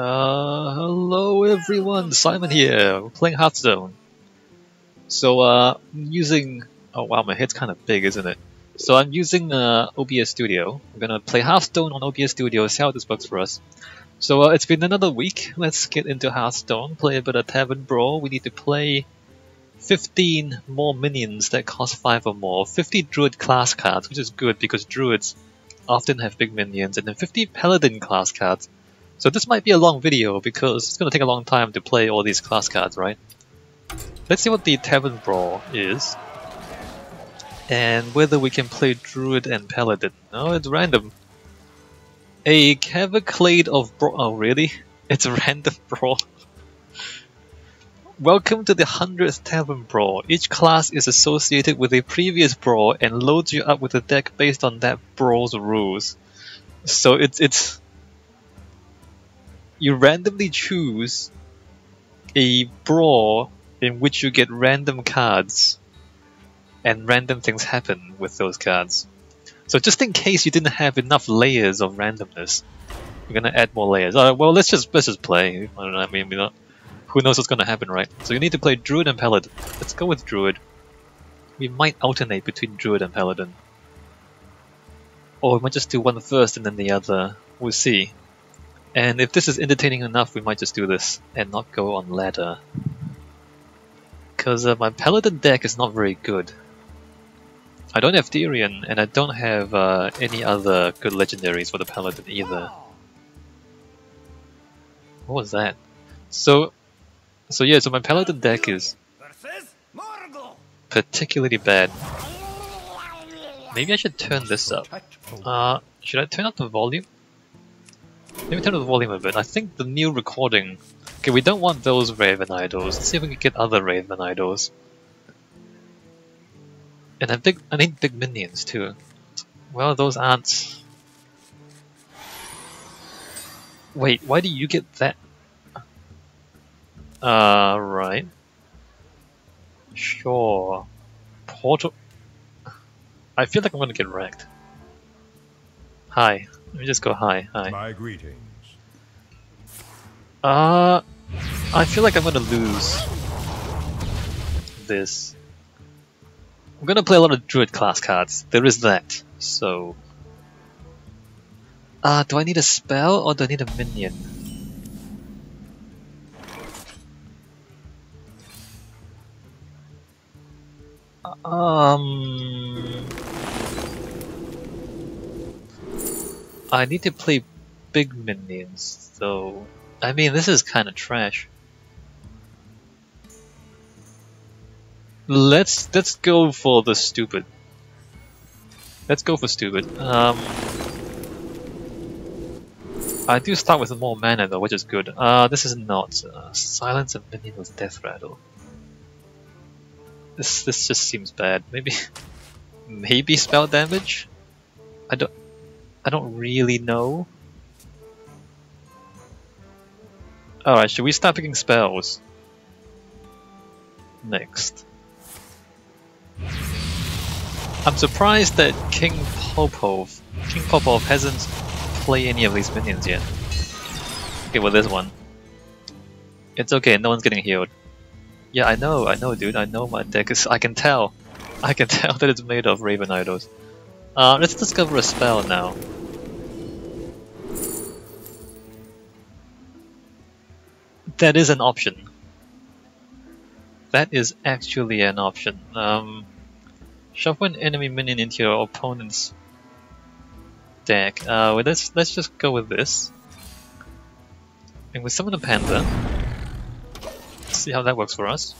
Hello everyone, Simon here. We're playing Hearthstone. So, I'm using... Oh wow, my head's kind of big, isn't it? So I'm using OBS Studio. We're gonna play Hearthstone on OBS Studio, see how this works for us. So it's been another week. Let's get into Hearthstone, play a bit of tavern brawl. We need to play 15 more minions that cost 5 or more. 50 druid class cards, which is good because druids often have big minions, and then 50 paladin class cards. So this might be a long video because it's going to take a long time to play all these class cards, right? Let's see what the tavern brawl is. And whether we can play druid and paladin. No, it's random. A cavalcade of brawl. Oh really? It's a random brawl. Welcome to the 100th tavern brawl. Each class is associated with a previous brawl and loads you up with a deck based on that brawl's rules. So it's you randomly choose a brawl in which you get random cards and random things happen with those cards. So just in case you didn't have enough layers of randomness, we're gonna add more layers. Well, let's just play. I don't know. I mean, who knows what's gonna happen, right? So you need to play druid and paladin. Let's go with druid. We might alternate between druid and paladin, or we might just do one first and then the other. We'll see. And if this is entertaining enough, we might just do this and not go on ladder. Because my paladin deck is not very good. I don't have Tyrion, and I don't have any other good legendaries for the paladin either. What was that? So my paladin deck is particularly bad. Maybe I should turn this up. Should I turn up the volume? Let me turn up the volume a bit. I think the new recording... Okay, we don't want those Raven idols. Let's see if we can get other Raven idols. And I need big minions too. Well, those aren't... Wait, why do you get that? Right. Sure. Portal... I feel like I'm gonna get wrecked. Hi. Let me just go hi. My greetings. I feel like I'm gonna lose this. I'm gonna play a lot of druid class cards. There is that. So, do I need a spell or do I need a minion? I need to play big minions, though. I mean, this is kind of trash. Let's go for the stupid. Let's go for stupid. I do start with more mana though, which is good. This is not silence a minion with death rattle. This just seems bad. Maybe spell damage. I don't really know. Alright, should we start picking spells? Next. I'm surprised that King Popov hasn't played any of these minions yet. Okay, well this one. It's okay, no one's getting healed. Yeah, I know dude, I know my deck is... I can tell that it's made of Raven idols. Let's discover a spell now. That is an option. That is actually an option. Shuffle an enemy minion into your opponent's deck. Well, let's just go with this. And we summon a panda. See how that works for us.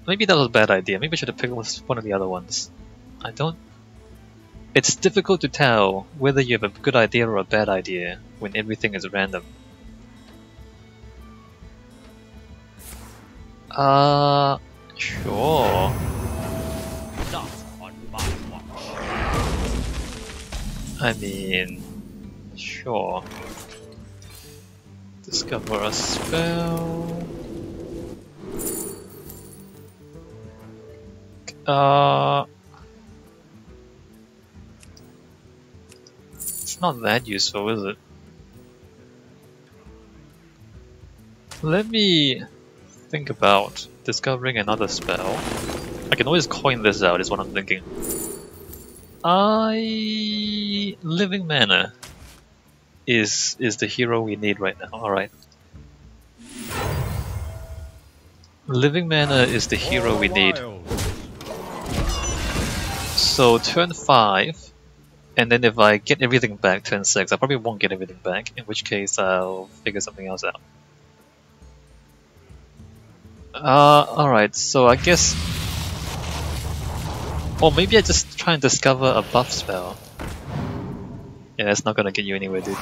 Maybe that was a bad idea. Maybe I should have picked one of the other ones. I don't... It's difficult to tell whether you have a good idea or a bad idea when everything is random. Sure. Not on my watch. I mean, sure. Discover a spell. It's not that useful, is it? Let me think about discovering another spell. I can always coin this out, is what I'm thinking. Living Mana is the hero we need right now. Alright. Living Mana is the hero we need. So turn 5, and then if I get everything back, turn 6. I probably won't get everything back, in which case I'll figure something else out. Alright, so I guess... Or maybe I just try and discover a buff spell. Yeah, that's not gonna get you anywhere, dude.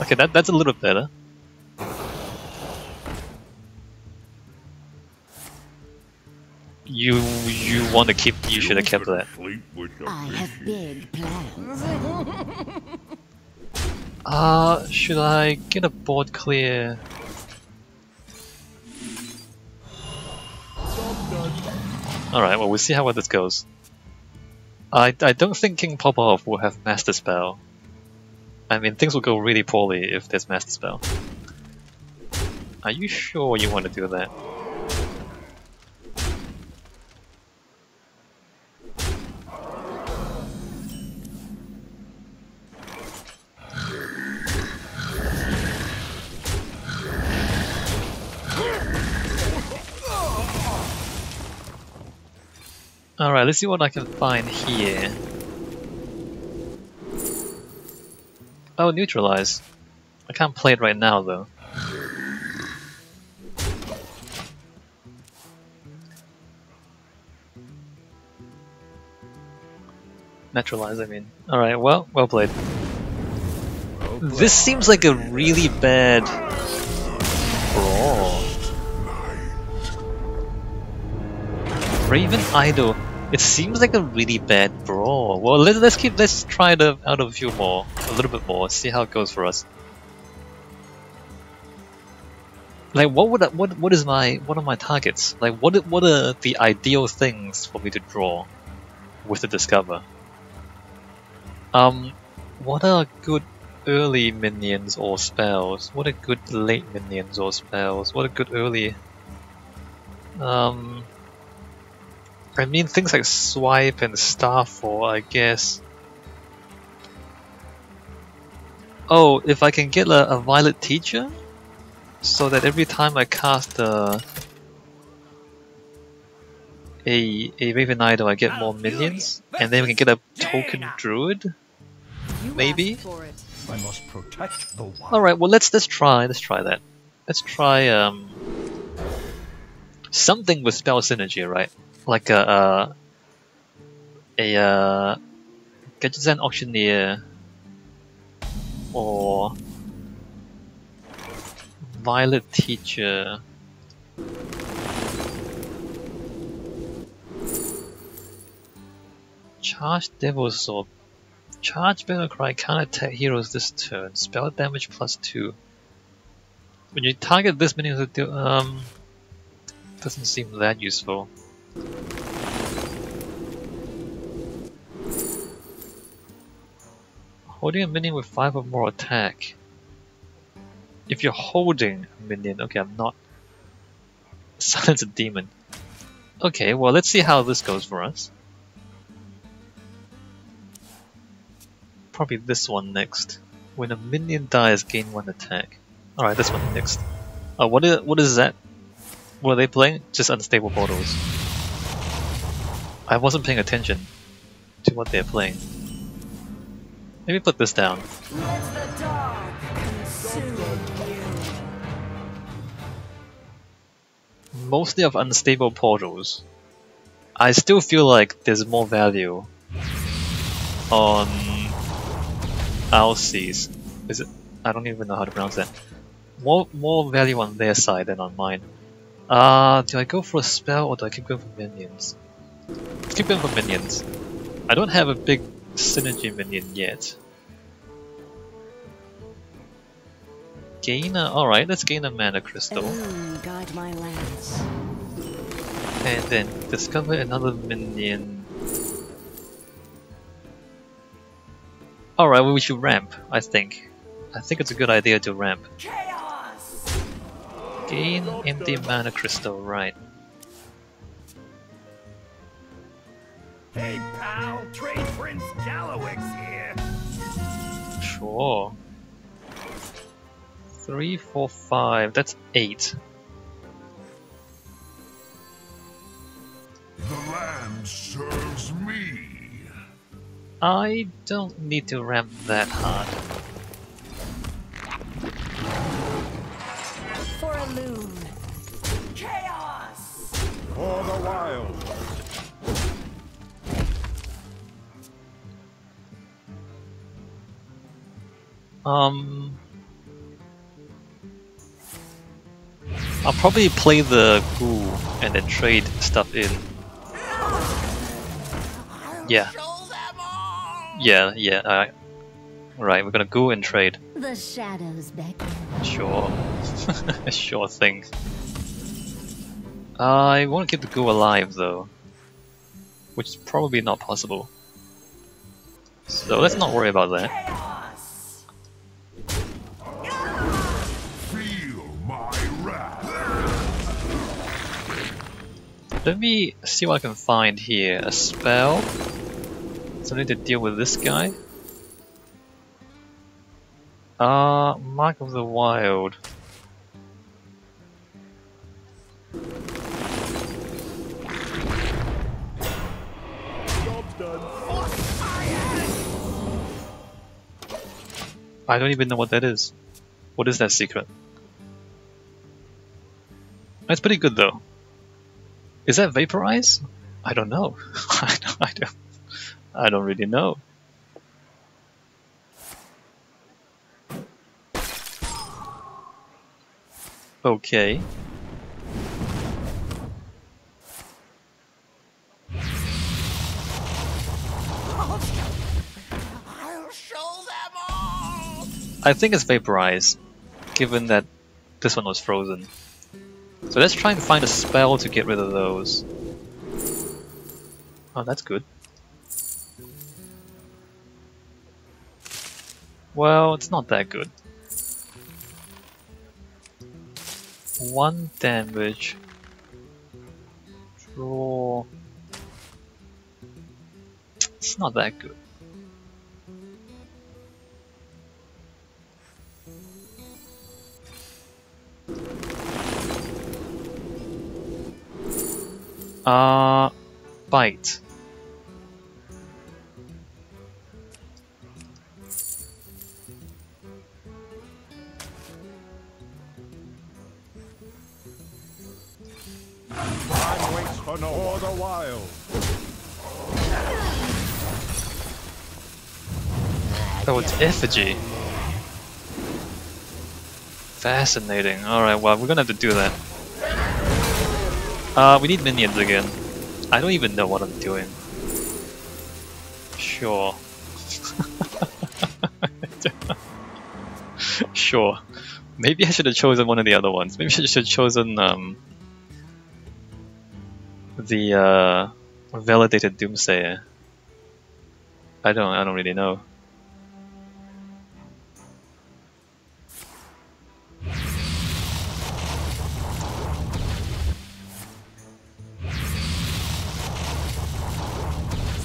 Okay, that's a little better. You want to keep... You should have kept that. I have big plans. Should I get a board clear? Alright, well, we'll see how well this goes. I don't think King Popov will have Master Spell. I mean, things will go really poorly if there's Master Spell. Are you sure you want to do that? Alright, let's see what I can find here. Oh, neutralize. I can't play it right now though. Naturalize, I mean. Alright, well played. This seems like a really bad brawl. Raven Idol. It seems like a really bad brawl. Well, let's try it out of a little bit more. See how it goes for us. Like, what are my targets? Like, what are the ideal things for me to draw with the discover? What are good early minions or spells? What are good late minions or spells? What are good early? I mean, things like Swipe and Starfall, I guess. Oh, if I can get a Violet Teacher, so that every time I cast a Raven Idol, I get more minions, and then we can get a Token Druid, maybe. I must protect the wild. All right, well let's try that. Let's try something with spell synergy, right? Like a Gadgetzan Auctioneer or Violet Teacher. Charge Devil's Sword. Charge Battle Cry, can't attack heroes this turn. Spell damage +2. When you target this minion, doesn't seem that useful. Holding a minion with 5 or more attack. If you're holding a minion, okay, I'm not. Silence a demon. Okay, well let's see how this goes for us. Probably this one next. When a minion dies, gain 1 attack. Alright, this one next. Oh, what is that? What are they playing? Just Unstable Portals. I wasn't paying attention to what they're playing. Maybe put this down. Let the dark consume you. Mostly of Unstable Portals. I still feel like there's more value on Alces. Is it? I don't even know how to pronounce that. More value on their side than on mine. Do I go for a spell or do I keep going for minions? Let's keep going for minions. I don't have a big synergy minion yet. Gain a... Alright, let's gain a mana crystal. Guide my lands. And then discover another minion. Alright, well, we should ramp, I think. I think it's a good idea to ramp. Chaos. Gain empty mana crystal, right. Hey pal, Trade Prince Gallowix here. Sure. 3, 4, 5, that's 8. The land serves me. I don't need to ramp that hard. For a loon. Chaos! For the wild. I'll probably play the ghoul and then trade stuff in. Yeah. Yeah. Right, we're gonna go and trade. The shadows beckon. Sure. Sure thing. I want to keep the ghoul alive though, which is probably not possible. So let's not worry about that. Feel my wrath. Let me see what I can find here. A spell? Something to deal with this guy? Mark of the Wild. Job's done. I don't even know what that is. What is that secret? That's pretty good though. Is that vaporize? I don't know. I don't really know. Okay. I'll show them all. I think it's vaporize, given that this one was frozen. So let's try and find a spell to get rid of those. Oh, that's good. Well, it's not that good. 1 damage. Draw. It's not that good. Bite. Time waits for no or the wild. Oh, it's effigy. Fascinating. Alright, well, we're gonna have to do that. We need minions again. I don't even know what I'm doing. Sure. Sure. Maybe I should have chosen one of the other ones. Maybe I should have chosen the validated doomsayer. I don't really know.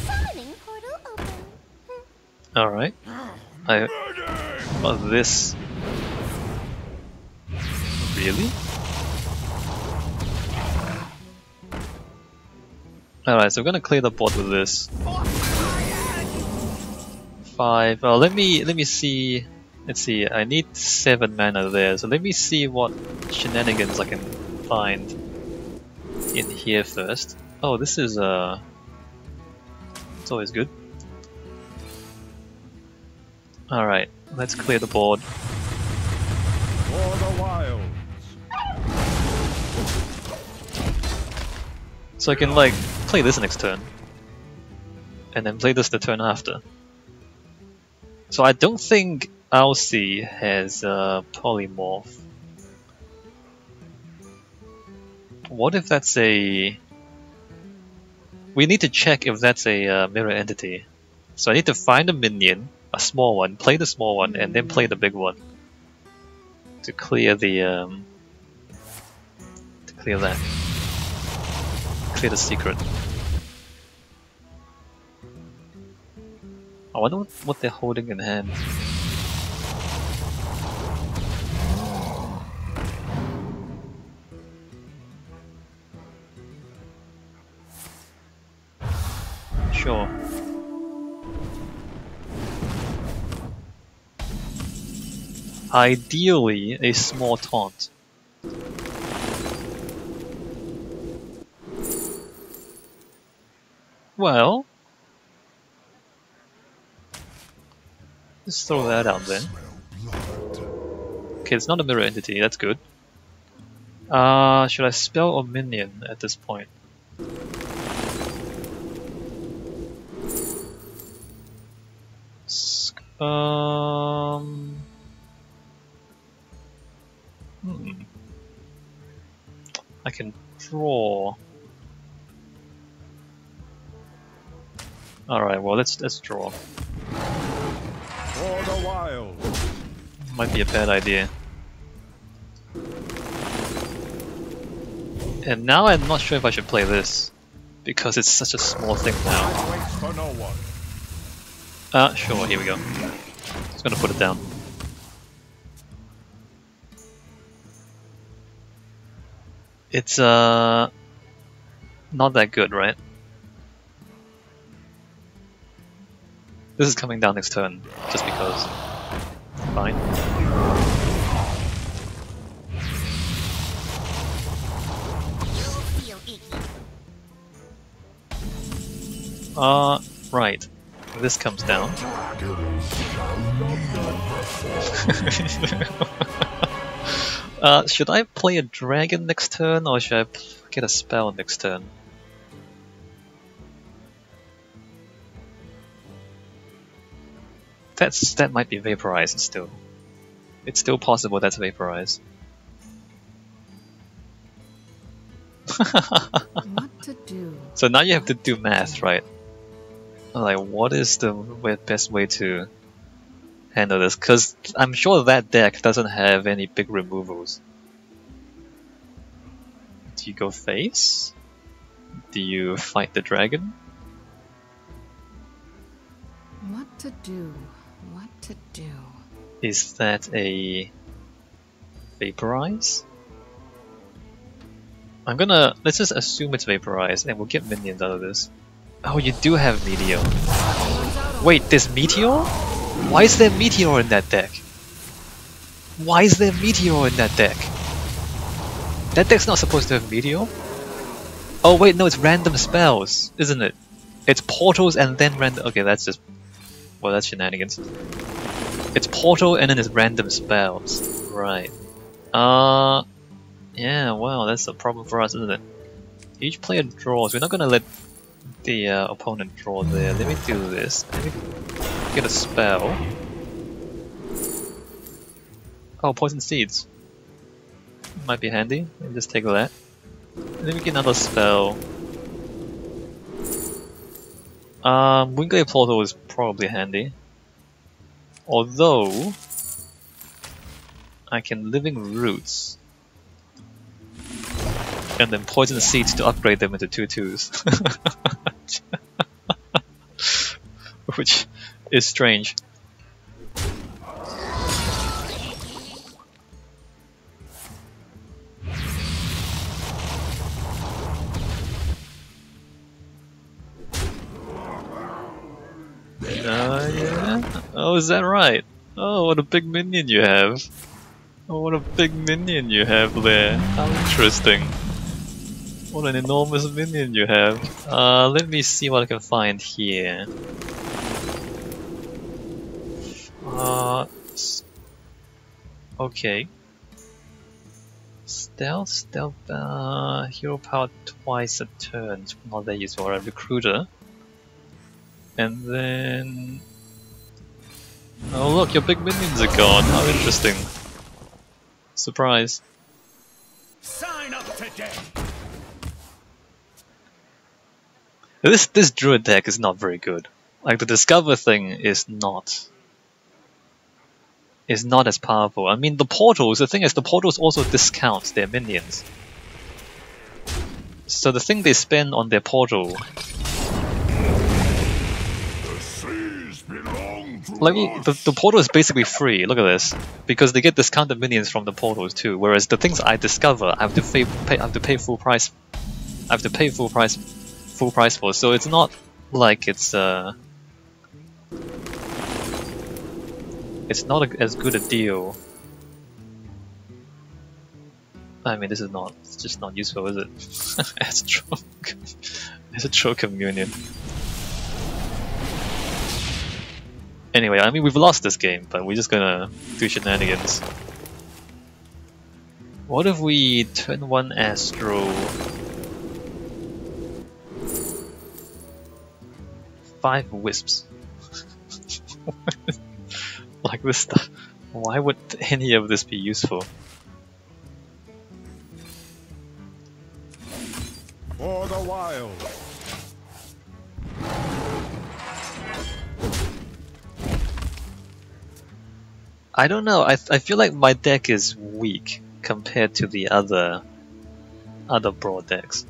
Summoning portal open. Alright. I got this. Really? Alright, so we're gonna clear the board with this. 5. Let me see. Let's see. I need 7 mana there, so let me see what shenanigans I can find in here first. Oh, this is it's always good. Alright, let's clear the board. For the wilds. So I can like play this next turn. And then play this the turn after. So I don't think Alcy has polymorph. What if that's a... We need to check if that's a mirror entity. So I need to find a minion, a small one, play the small one, and then play the big one to clear the clear that. Clear the secret. I wonder what they're holding in hand. Sure. Ideally, a small taunt. Well, let's throw that out then. Okay, it's not a mirror entity, that's good. Should I spell or minion at this point? I can draw. Alright, well let's draw. For the wild. Might be a bad idea. And now I'm not sure if I should play this, because it's such a small thing now. Time waits for no one. Sure, here we go. Just gonna put it down. It's not that good, right? This is coming down next turn, just because. Fine. You feel icky. Right. This comes down. Should I play a dragon next turn, or should I get a spell next turn? That might be vaporized still. It's still possible that's vaporized. What to do? So now you have to do math, right? Like, what is the best way to handle this? Because I'm sure that deck doesn't have any big removals. Do you go face? Do you fight the dragon? What to do? What to do? Is that a vaporize? Let's just assume it's vaporized and we'll get minions out of this. Oh, you do have Meteor. Wait, there's Meteor? Why is there Meteor in that deck? Why is there Meteor in that deck? That deck's not supposed to have Meteor? Oh wait, no, it's random spells, isn't it? It's portals and then random. Okay, that's just. Well, that's shenanigans. It's portal and then it's random spells. Right. Yeah, well, that's a problem for us, isn't it? Each player draws. We're not gonna let the opponent draw there. Let me do this. Let me get a spell. Oh, poison seeds. Might be handy. Let me just take that. Let me get another spell. Wingate Portal is probably handy. Although I can Living Roots and then Poison Seeds to upgrade them into 2/2s. Which is strange. Yeah. Oh, is that right? Oh, what a big minion you have. Oh, what a big minion you have there. How interesting. What an enormous minion you have. Let me see what I can find here. Okay. Stealth, hero power twice a turn. It's not that useful for a recruiter. And then... Oh look, your big minions are gone. How interesting. Surprise. Sign up today. This druid deck is not very good. Like, the discover thing is not as powerful. I mean, the portals, the thing is, the portals also discount their minions. So the thing they spend on their portal, the portal is basically free. Look at this, because they get discounted minions from the portals too. Whereas the things I discover, I have to pay full price. I have to pay full price for. So it's not like it's not as good a deal. I mean, this is not. It's just not useful, is it? As a troll communion. Anyway, I mean, we've lost this game, but we're just gonna do shenanigans. What if we turn 1 Astro, 5 Wisps? Like this stuff. Why would any of this be useful? For the wild. I don't know. I feel like my deck is weak compared to the other brawl decks.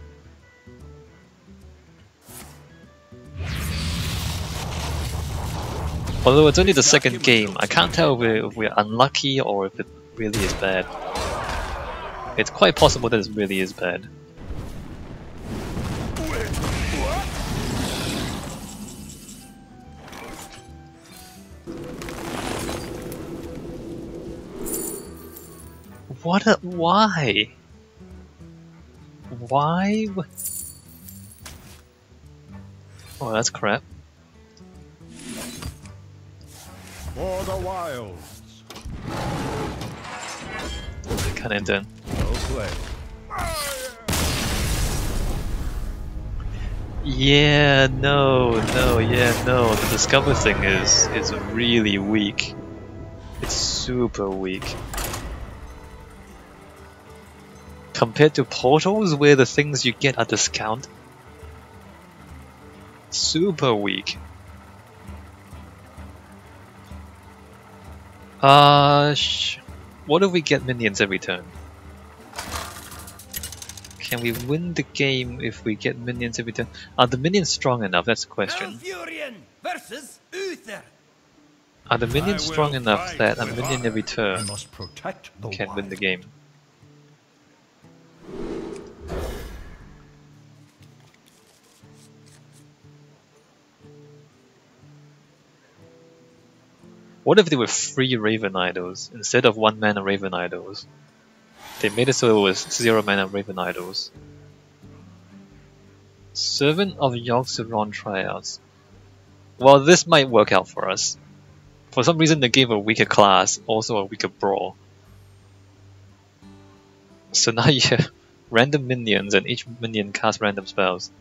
Although it's only the second game, I can't tell if we're unlucky or if it really is bad. It's quite possible that it really is bad. Why? Why? Oh, that's crap. For the wilds. Can't enter. No play. Yeah, no. The discover thing is really weak. It's super weak. Compared to portals, where the things you get are discount. Super weak. What if we get minions every turn? Can we win the game if we get minions every turn? Are the minions strong enough? That's the question. Versus Uther. Are the minions I strong will enough fight that a with minion honor. every I turn must protect the can win the wild. game? What if they were 3 Raven Idols instead of 1 mana Raven Idols? They made it so it was 0 mana Raven Idols. Servant of Yogg-Saron tryouts. Well, this might work out for us. For some reason they gave a weaker class, also a weaker brawl. So now you have random minions and each minion casts random spells.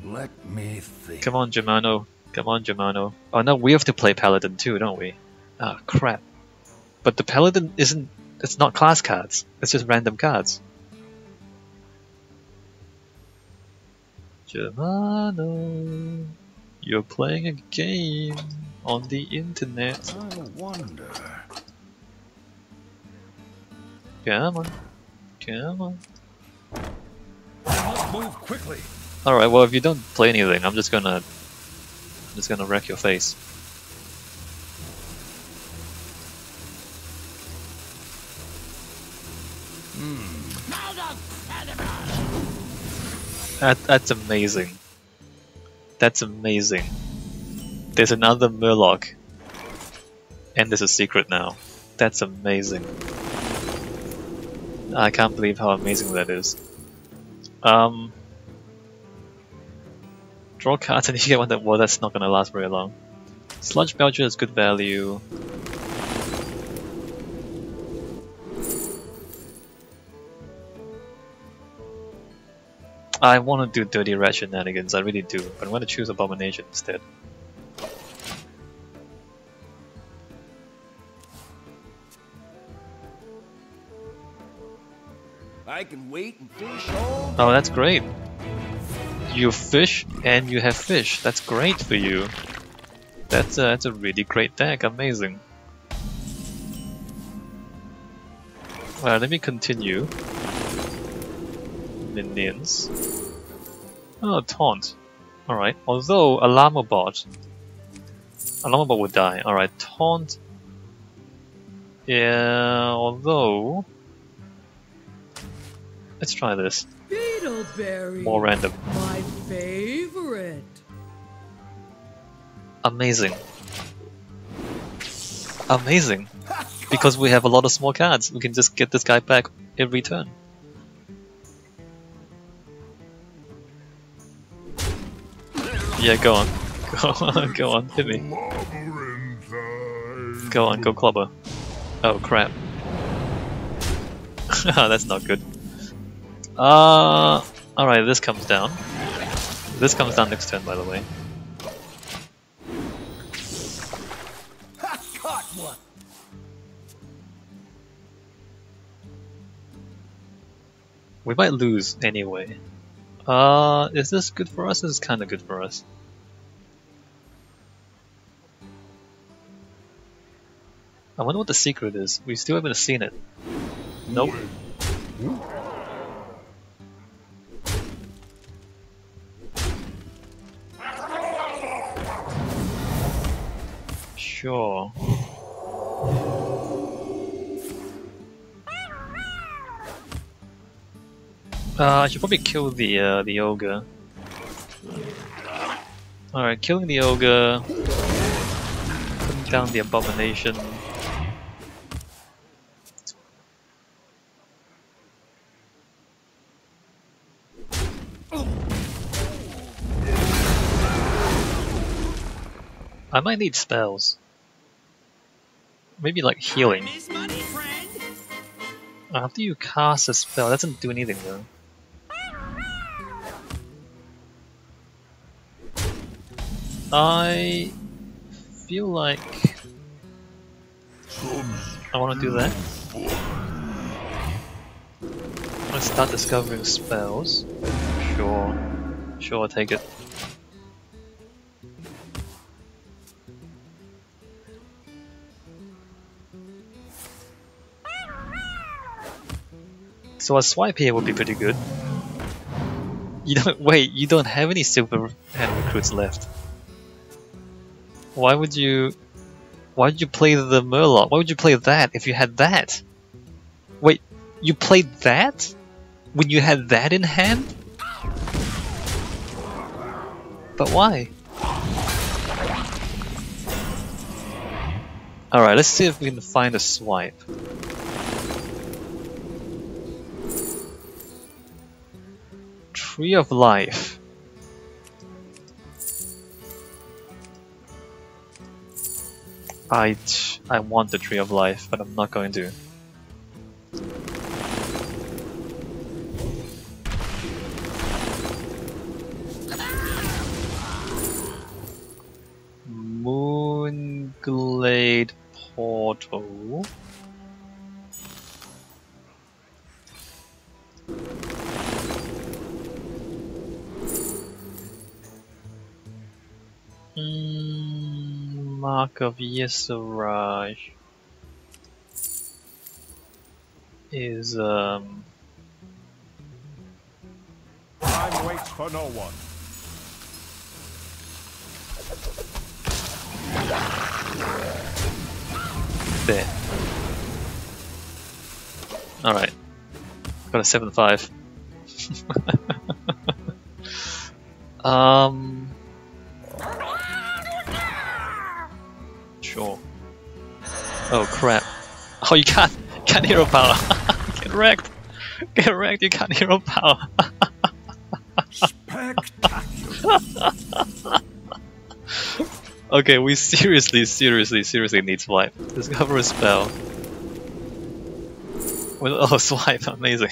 Let me think. Come on, Germano. Come on, Germano. Oh no, we have to play Paladin too, don't we? Ah, crap. But the Paladin isn't... It's not class cards. It's just random cards. Germano, you're playing a game on the internet. I wonder. Come on. Come on. I must move quickly. Alright, well if you don't play anything, I'm just gonna wreck your face. That's amazing. That's amazing. There's another Murloc. And there's a secret now. That's amazing. I can't believe how amazing that is. Draw cards and you get one that... Well, that's not gonna last very long. Sludge Belcher is good value. I want to do Dirty Rat Shenanigans, I really do, but I'm going to choose Abomination instead. I can wait and fish all. Oh, that's great. You fish and you have fish. That's great for you. That's a really great deck. Amazing. Alright, let me continue. Minions. Oh, taunt. Alright, although Alarmer Bot would die. Alright, taunt. Yeah, although... Let's try this. Beetleberry. More random. My favorite. Amazing. Amazing. Because we have a lot of small cards, we can just get this guy back every turn. Yeah, go on. Go on, hit me. Go on, go clobber. Oh crap. That's not good. Alright, this comes down. This comes down next turn, by the way. Caught one. We might lose anyway. Is this good for us? This is kinda good for us. I wonder what the secret is. We still haven't seen it. Nope. Sure. I should probably kill the ogre. Alright, killing the ogre, putting down the abomination. I might need spells. Maybe like healing. After you cast a spell, that doesn't do anything though. I feel like I want to do that. Let's start discovering spells. Sure. Sure, I'll take it. So a swipe here would be pretty good. You don't wait. You don't have any silver hand recruits left. Why would you play the Murloc? Why would you play that if you had that? Wait, you played that when you had that in hand? But why? All right, let's see if we can find a swipe. Tree of Life. I want the Tree of Life, but I'm not going to. Moonglade Portal. Mark of Yesuraj is Time waits for no one. there. Alright. Got a 7-5. Sure. Oh crap. Oh, you can't hero power. Get wrecked. Get wrecked, you can't hero power. Spectacular. Okay, we seriously need swipe. Discover a spell. Well, oh, swipe, amazing.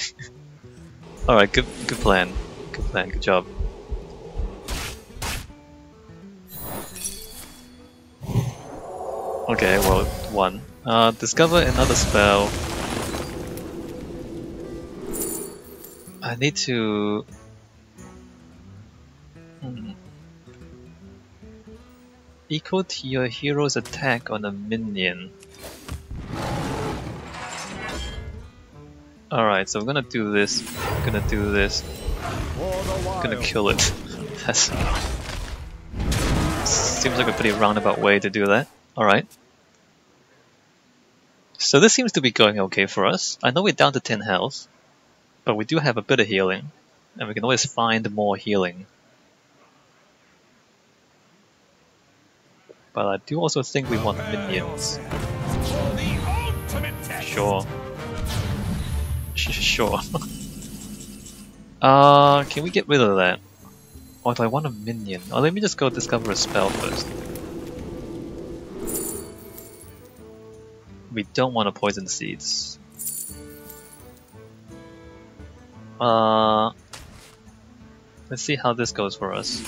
Alright, good plan. Good plan, good job. Okay, well, one. Discover another spell. I need to... Equal to your hero's attack on a minion. Alright, so I'm gonna do this. Gonna do this. For the wild. Gonna kill it. That's seems like a pretty roundabout way to do that. Alright. So this seems to be going okay for us. I know we're down to 10 health, but we do have a bit of healing, and we can always find more healing. But I do also think we want minions. For the ultimate test. Sure. Sure. Can we get rid of that? Or do I want a minion? Oh, let me just go discover a spell first. We don't want to poison seeds. Let's see how this goes for us.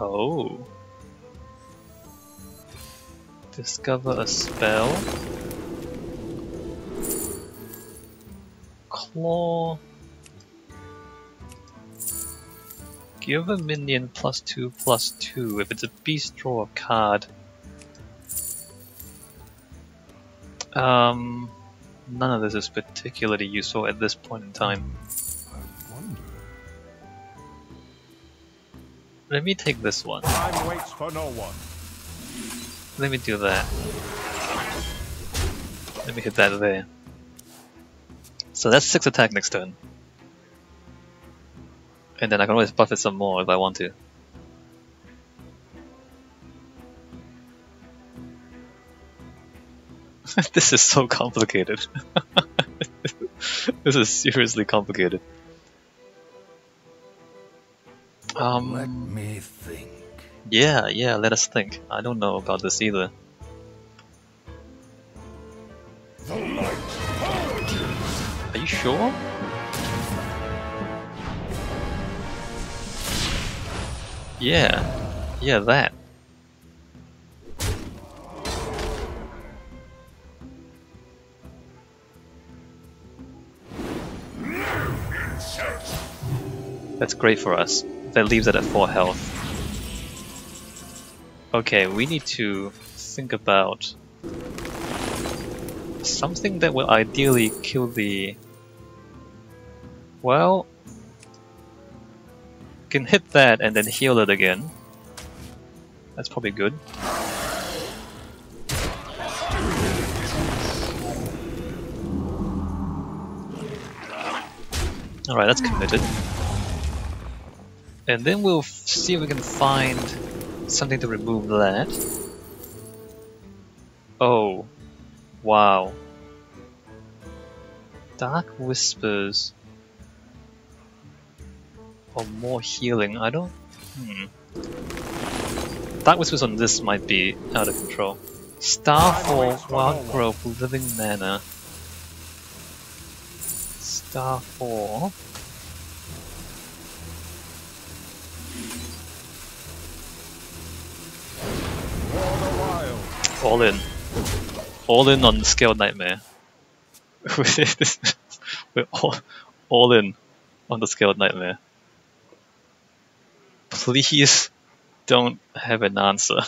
Oh. Discover a spell. Claw. Give a minion +2/+2. If it's a beast, draw a card. None of this is particularly useful at this point in time. I wonder. Let me take this one. Time waits for no one. Let me do that. Let me hit that there. So that's 6 attack next turn. And then I can always buff it some more if I want to. This is so complicated. This is seriously complicated. Let me think. Yeah, let us think. I don't know about this either. The light purges. Are you sure? Yeah, that. That's great for us. That leaves it at 4 health. Okay, we need to think about something that will ideally kill the... Well... can hit that and then heal it again. That's probably good. Alright, that's committed. And then we'll see if we can find something to remove that. Oh. Wow. Dark Whispers. Or more healing, I don't... Dark Whispers on this might be out of control. Star for Wild Growth, Living Mana. Star for... For the wild. All in. All in on the Scaled Nightmare. We're all in on the Scaled Nightmare. Please don't have an answer.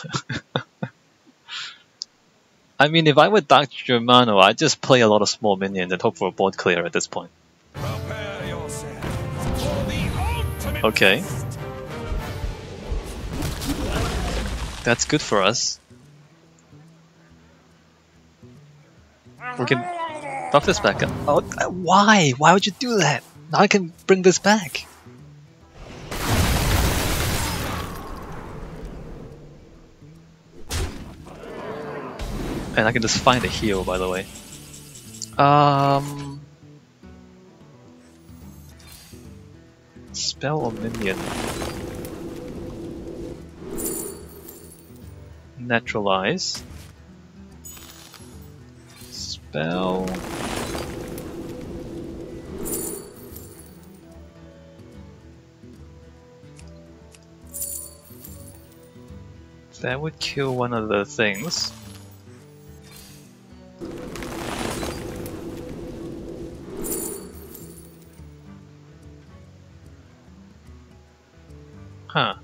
I mean, if I were Dark Germano, I'd just play a lot of small minions and hope for a board clear at this point. Prepare yourself for the ultimate Okay. test. That's good for us. We can buff this back up. Oh, why? Why would you do that? Now I can bring this back. And I can just find a heal, by the way. Spell or minion? Naturalize. Spell. That would kill one of the things. Huh.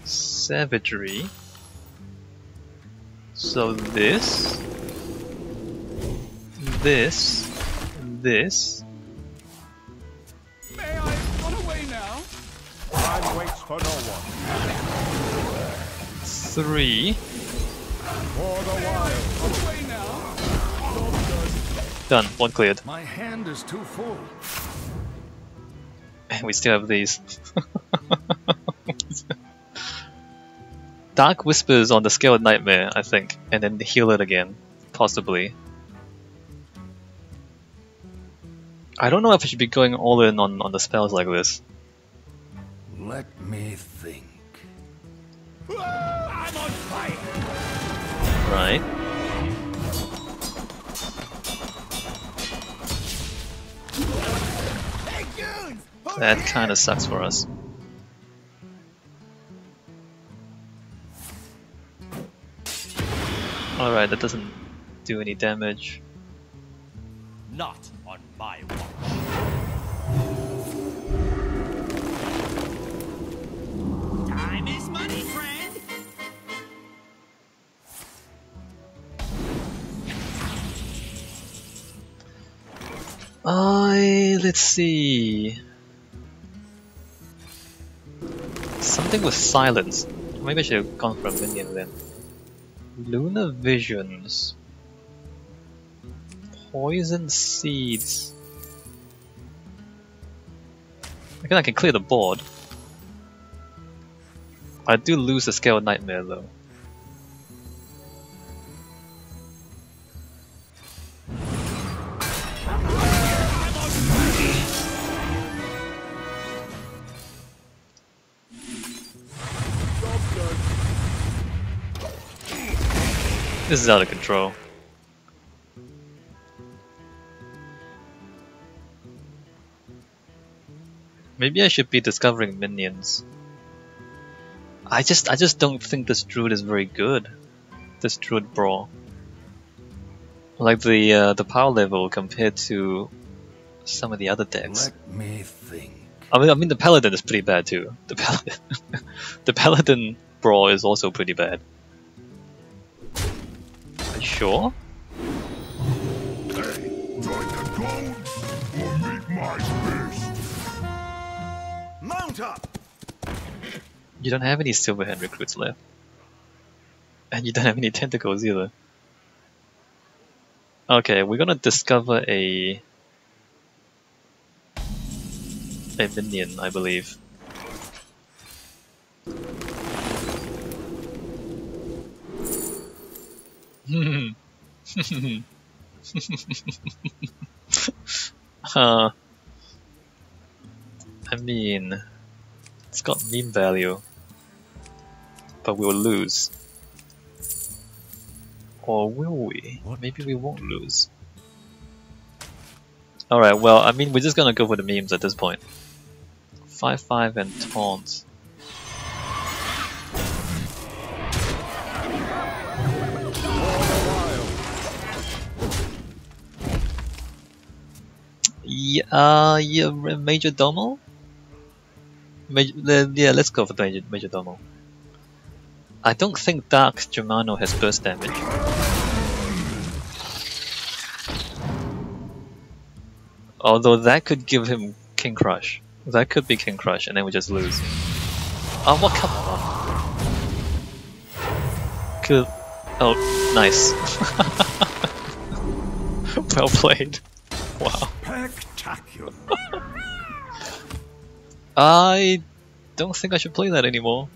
Savagery. So this. May I run away now? Time waits for no one. 3. For the wild. Run away now. Done. 1 cleared. My hand is too full. And we still have these. Dark Whispers on the scale of Nightmare, I think, and then heal it again, possibly. I don't know if I should be going all in on the spells like this. Let me think. I'm on fire. Right. That kind of sucks for us. Alright, that doesn't do any damage. Not on my watch. Time is money, friend. Let's see. Something with silence. Maybe I should have gone for a minion then. Lunar Visions. Poison Seeds. I think I can clear the board. I do lose the Scale Nightmare though. This is out of control. Maybe I should be discovering minions. I just don't think this druid is very good. This druid brawl. Like the power level compared to some of the other decks. Let me think. I mean the Paladin is pretty bad too. The Paladin brawl is also pretty bad. Are you sure? Hey, join the gold or meet my fist. Mount up! You don't have any Silverhand recruits left. And you don't have any tentacles either. Okay, we're gonna discover a minion, I believe. I mean, it's got meme value, but we'll lose. Or will we? Maybe we won't lose. Alright, well, I mean, we're just gonna go for the memes at this point. 5-5 and taunt. Yeah, Major Domo? Yeah, let's go for Major Domo. I don't think Dark Germano has burst damage. Although that could give him King Crush. That could be King Crush, and then we just lose. Oh, well, come on. Good. Oh, nice. Well played. Wow. Spectacular. I don't think I should play that anymore.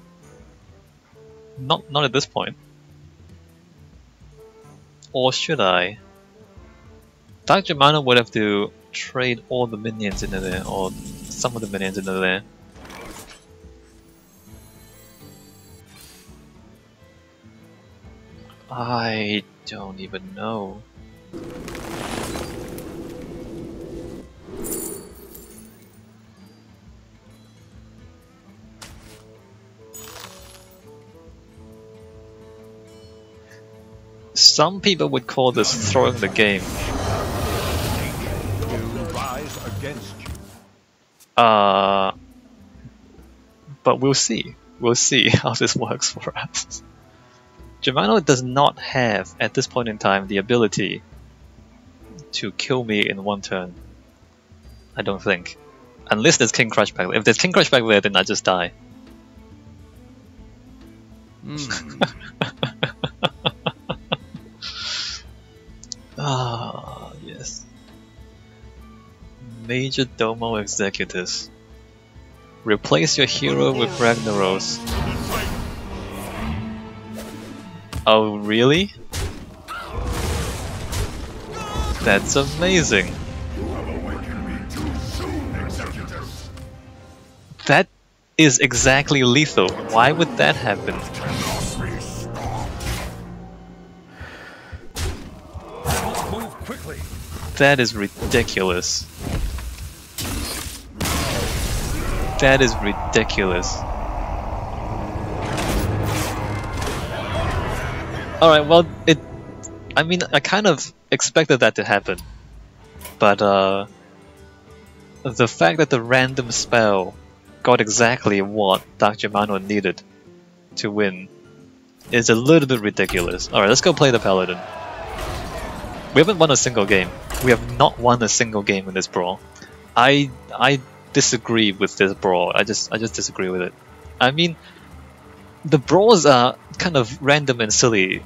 Not at this point. Or should I? Dark Germano would have to trade all the minions into there, or some of the minions into there. I don't even know. Some people would call this throwing the game. Will rise against you. But we'll see. We'll see how this works for us. Germano does not have, at this point in time, the ability to kill me in one turn. I don't think. Unless there's King Crush back there. If there's King Crush back there, then I just die. Ah, yes. Major Domo Executors. Replace your hero with Ragnaros. Oh, really? That's amazing. That is exactly lethal. Why would that happen? Move quickly. That is ridiculous. That is ridiculous. Alright, well, I mean, I kind of expected that to happen. But, the fact that the random spell got exactly what Dark Germano needed to win is a little bit ridiculous. Alright, let's go play the Paladin. We haven't won a single game. We have not won a single game in this brawl. I disagree with this brawl. I just disagree with it. I mean, the brawls are kind of random and silly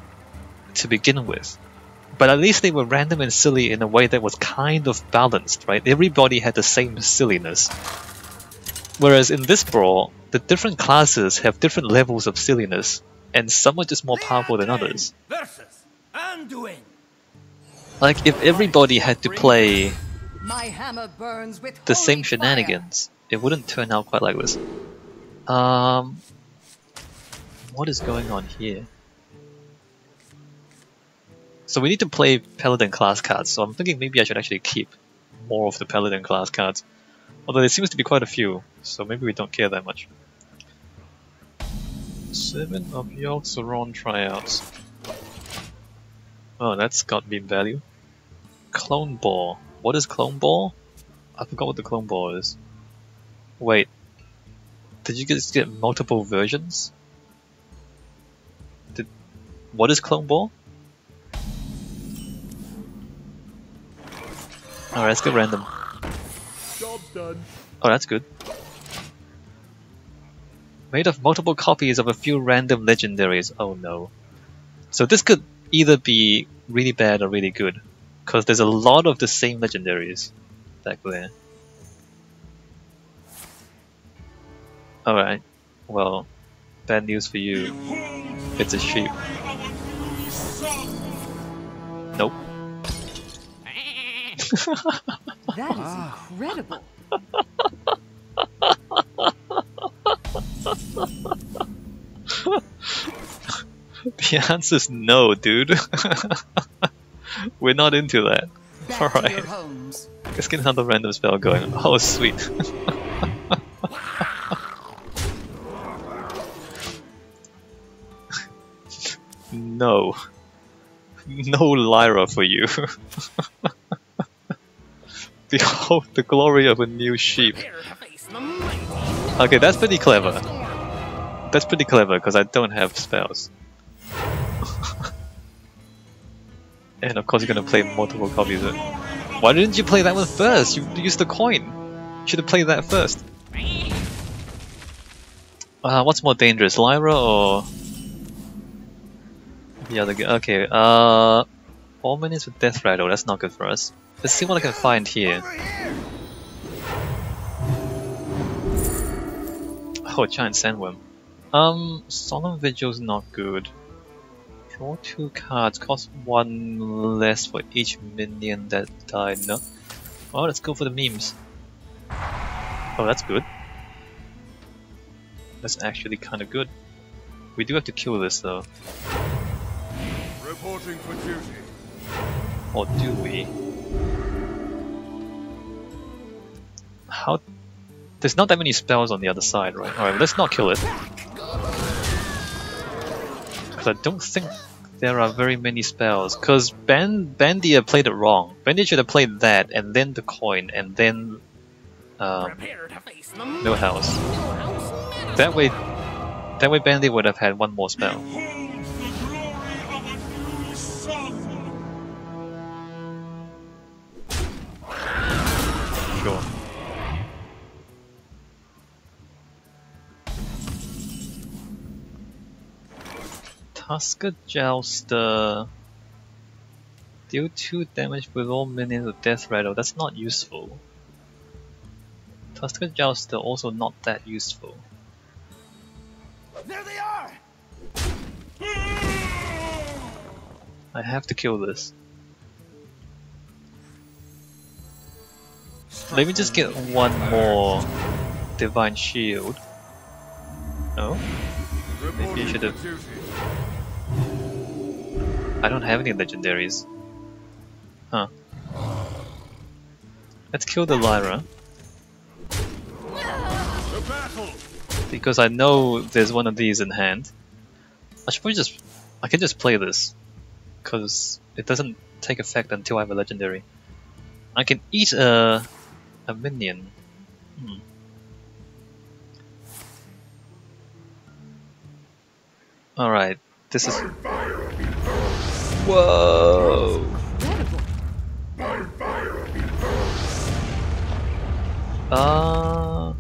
to begin with, but at least they were random and silly in a way that was kind of balanced, right? Everybody had the same silliness. Whereas in this brawl, the different classes have different levels of silliness, and some are just more powerful than others. Versus Anduin. Like, if everybody had to play My hammer burns with the holy same fire. shenanigans, it wouldn't turn out quite like this. What is going on here? So we need to play Paladin class cards, so I'm thinking maybe I should actually keep more of the Paladin class cards. Although there seems to be quite a few, so maybe we don't care that much. 7 of Yogg-Saron tryouts. Oh, that's got beam value. Clone Ball. What is Clone Ball? I forgot what the Clone Ball is. Wait. Did you just get multiple versions? What is Clone Ball? Alright, let's go random. Job's done. Oh, that's good. Made of multiple copies of a few random legendaries. Oh no. So this could either be really bad or really good, because there's a lot of the same legendaries back there. Alright, well, bad news for you. It's a sheep. Nope. That is incredible. The answer's no, dude. We're not into that. Back to your Alright. homes. Let's get another random spell going. Oh, sweet. No. No Lyra for you. Behold the glory of a new sheep. Okay, that's pretty clever. That's pretty clever, because I don't have spells. And of course you're gonna play multiple copies of it. Why didn't you play that one first? You used the coin. You should have played that first. What's more dangerous, Lyra or the other guy? Okay, 4 minutes with Death Rattle, that's not good for us. Let's see what I can find here. Oh, Giant Sandworm. Solemn Vigil's not good. Draw 2 cards, cost 1 less for each minion that died. No. Oh, let's go for the memes. Oh, that's good. That's actually kind of good. We do have to kill this though. Reporting for duty. Or do we? How? There's not that many spells on the other side, right? Alright, let's not kill it. Because I don't think there are very many spells. Because Bandia played it wrong. Bandia should have played that, and then the coin, and then no house. That way Bandia would have had one more spell. Tusker Jouster. Deal 2 damage with all minions with Death Rattle. That's not useful. Tusker Jouster also not that useful. There they are! I have to kill this. Let me just get one more Divine Shield. No? Maybe I should have. I don't have any legendaries. Huh. Let's kill the Lyra. Because I know there's one of these in hand. I should probably I can just play this. Because it doesn't take effect until I have a legendary. I can eat a minion. Alright, this is. Whoa! I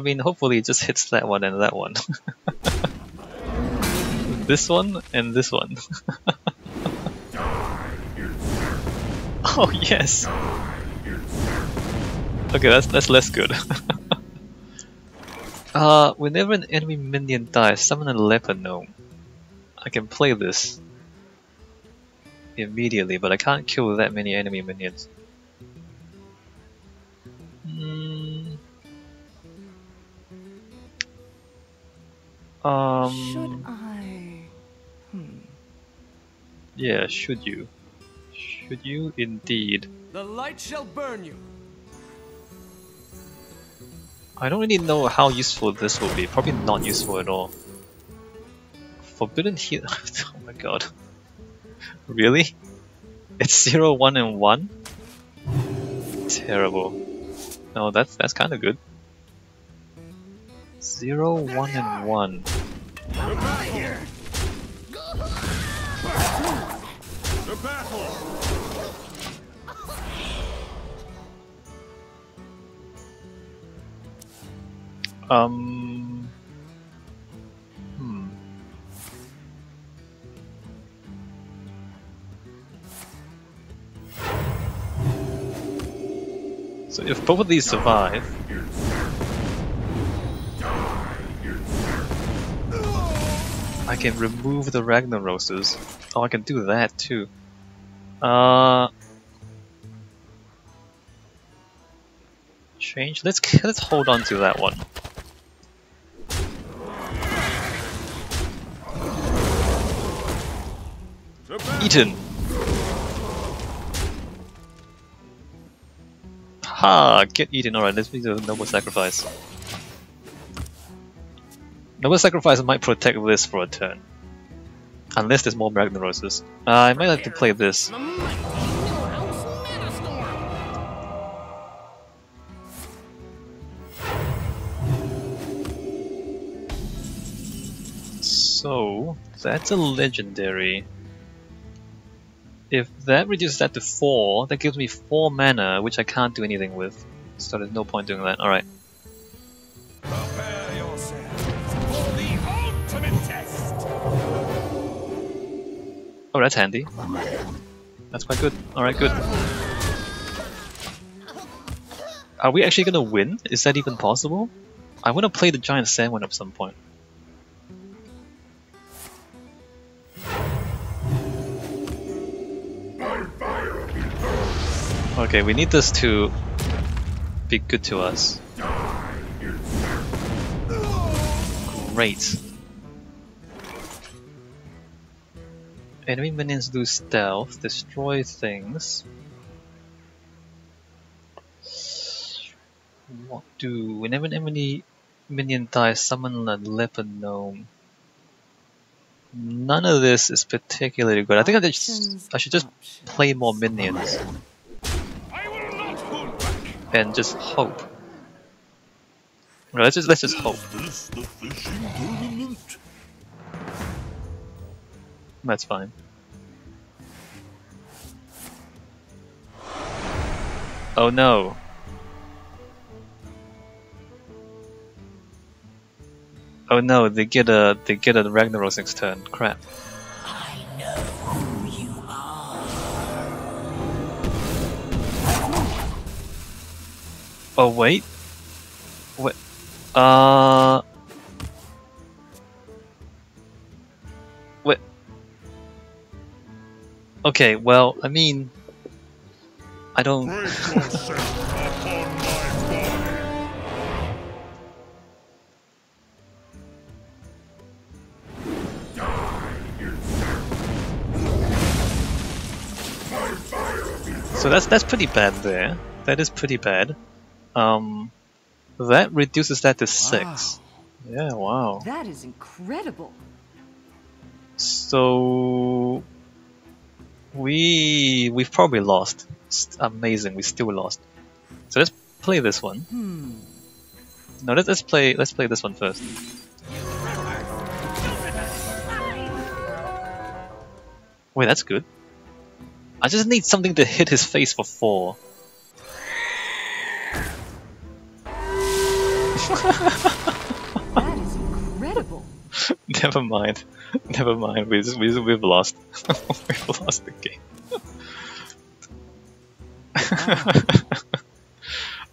mean, hopefully it just hits that one and that one. This one and this one. Oh yes! Okay, that's less good. Whenever an enemy minion dies, summon a leopard gnome. I can play this immediately, but I can't kill that many enemy minions. Should I? Yeah, should you? Should you indeed? The light shall burn you. I don't really know how useful this will be. Probably not useful at all. Forbidden heal. Oh my god. Really? It's 0, 1, and 1? Terrible. No, that's kind of good. 0, 1, and 1. Here. The battle! So if both of these survive, I can remove the Ragnaroses. Oh, I can do that too. Change. Let's hold on to that one. Eaten. Ha! Get eaten. Alright, let's do the Noble Sacrifice. Noble Sacrifice might protect this for a turn. Unless there's more Ragnaroses. I might have to play this. So, that's a legendary. If that reduces that to 4, that gives me 4 mana, which I can't do anything with. So there's no point doing that. Alright. Prepare yourselves for the ultimate test! Oh, that's handy. That's quite good. Alright, good. Are we actually gonna win? Is that even possible? I wanna play the giant sand at some point. Okay, we need this to be good to us. Great. Enemy minions do stealth, destroy things. What do? Whenever an enemy minion dies, summon a leopard gnome. None of this is particularly good. I think I should just play more minions. I will not hold back! And just hope. Let's just hope. Is this the fishing tournament? That's fine. Oh no. Oh no, they get a Ragnaros next turn. Crap. Oh wait. What? What? Okay, well, I mean, I don't. Break yourself upon my body. So that's pretty bad there. That is pretty bad. That reduces that to 6. Yeah, wow. That is incredible. So we've probably lost. It's amazing, we still lost. So let's play this one. No, let's play this one first. Wait, that's good. I just need something to hit his face for 4. That is incredible. Never mind. Never mind. We've lost. We've lost the game.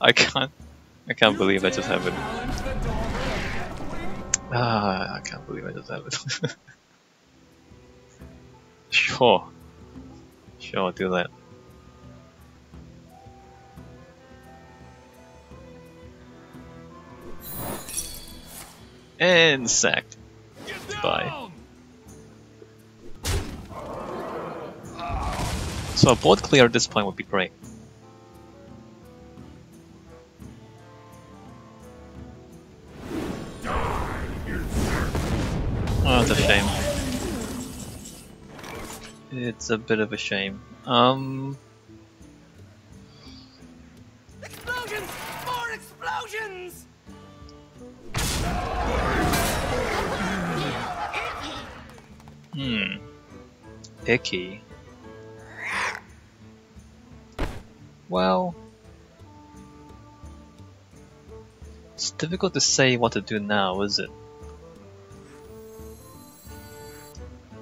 I can't believe that just happened. I can't believe that just happened. Sure, do that. And sacked. Bye. So a board clear at this point would be great. Oh, it's a shame. It's a bit of a shame. Explosions! More explosions! Icky. Well, it's difficult to say what to do now, is it?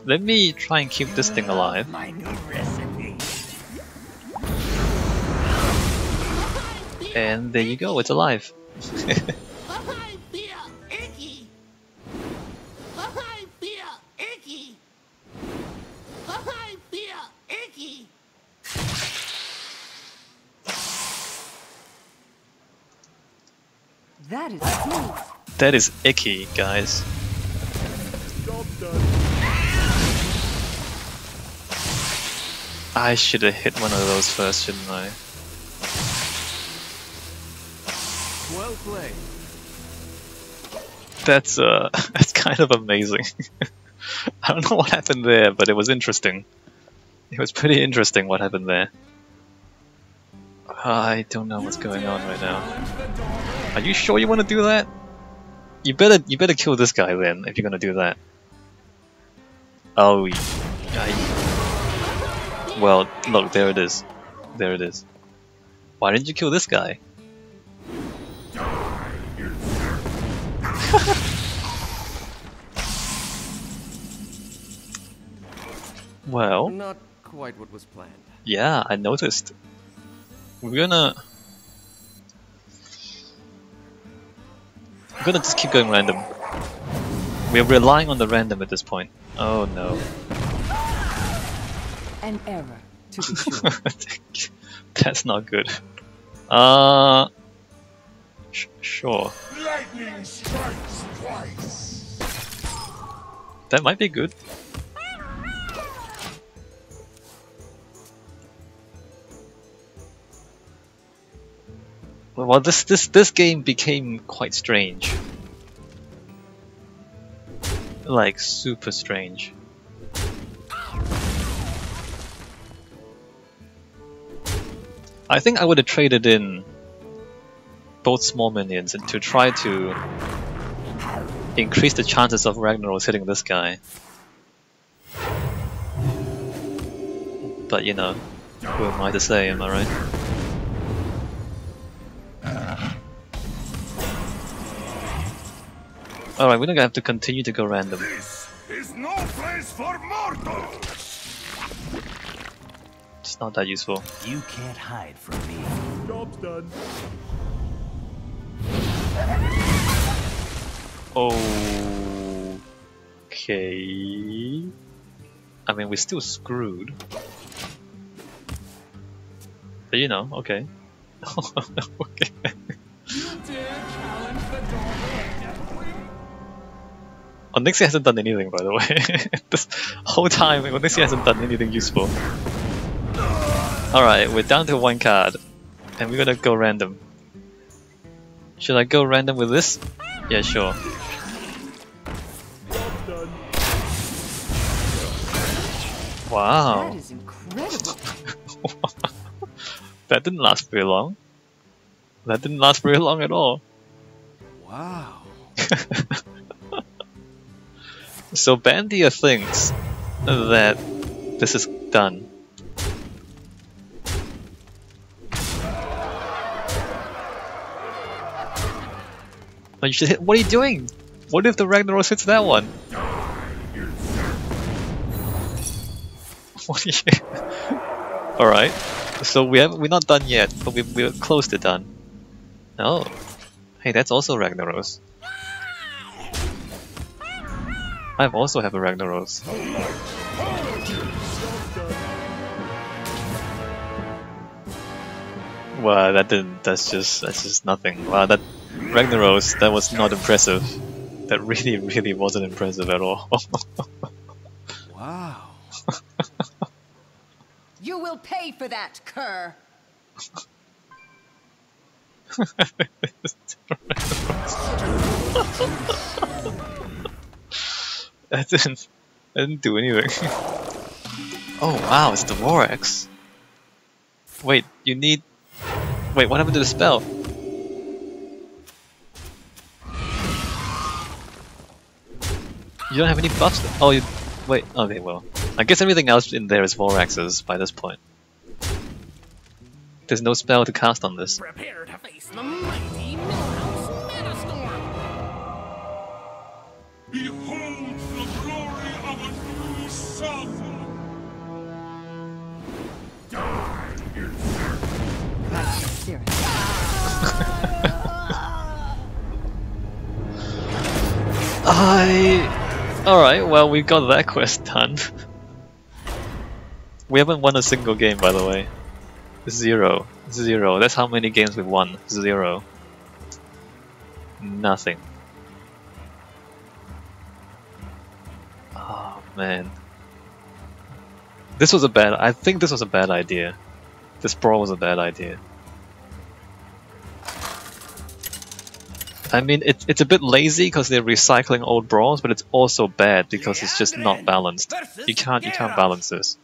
Let me try and keep this thing alive. My new recipe. And there you go, it's alive. I feel icky. I feel icky. I feel icky. That is smooth. That is icky, guys. Job done. I should have hit one of those first, shouldn't I? Well played. That's that's kind of amazing. I don't know what happened there, but it was interesting. It was pretty interesting what happened there. I don't know what's going on right now. Are you sure you want to do that? You better kill this guy then, if you're gonna do that. Oh, well, look, there it is. There it is. Why didn't you kill this guy? Well, Not quite what was planned. yeah, I noticed. We're gonna just keep going random. We're relying on the random at this point. Oh no. An error, to be sure. That's not good. Sure. Lightning strikes twice. That might be good. Well, this game became quite strange. Like, super strange. I think I would have traded in both small minions and to try to increase the chances of Ragnaros hitting this guy. But you know, who am I to say, am I right? Alright, we're gonna have to continue to go random. This is no place for mortals! It's not that useful. You can't hide from me. Job's done. Okay. I mean, we're still screwed. But you know, okay. Okay. You dare challenge the doorway? Onyxia hasn't done anything, by the way. This whole time, Onyxia hasn't done anything useful. Alright, we're down to 1 card. And we're gonna go random. Should I go random with this? Yeah, sure. Job's done. Wow. That is incredible. That didn't last very long. That didn't last very long at all. Wow. So Bandia thinks that this is done. Oh, you should hit. What are you doing? What if the Ragnaros hits that one? What are you? All right. So we're not done yet, but we're close to done. Oh, hey, that's also Ragnaros. I also have a Ragnaros. Wow, that didn't. That's just nothing. Wow, that Ragnaros, that was not impressive. That really wasn't impressive at all. Wow. You will pay for that, cur. That didn't do anything. Oh wow, it's the Vorax. Wait, you need. Wait, what happened to the spell? You don't have any buffs? Oh, you. Wait, okay, well. I guess everything else in there is Voraxes by this point. There's no spell to cast on this. Prepare to face the mighty Millhouse Metastorm. Behold the glory of a new sun! Die, insect! Alright, well, we got that quest done. We haven't won a single game, by the way. 0. 0. That's how many games we've won. 0. Nothing. Oh, man. This was a bad... I think this was a bad idea. This brawl was a bad idea. I mean, it's a bit lazy because they're recycling old brawls, but it's also bad because it's just not balanced. You can't balance this.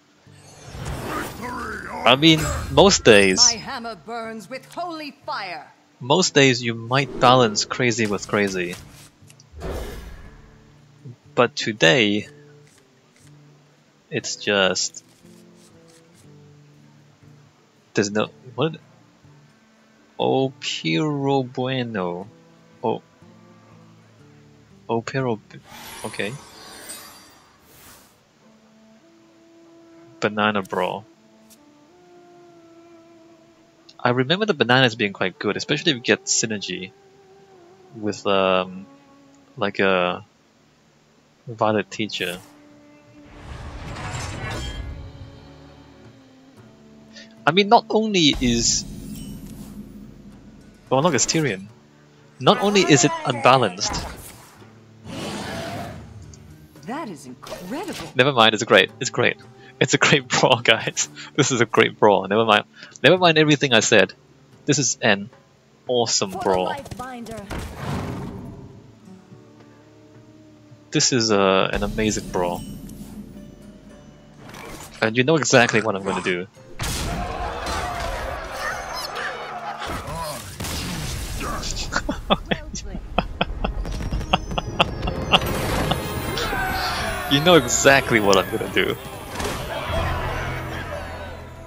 I mean, most days My hammer burns with holy fire. most days you might balance crazy with crazy. But today it's just there's no what Oh Piro Bueno. Oh Piro okay. Banana Brawl. I remember the bananas being quite good, especially if you get synergy with like a Violet Teacher. I mean, not only is well, look, it's Tyrion. Not only is it unbalanced. That is incredible. Never mind, it's great. It's great. It's a great brawl, guys. This is a great brawl. Never mind. Never mind everything I said. This is an awesome brawl. This is an amazing brawl. And you know exactly what I'm going to do. You know exactly what I'm gonna do.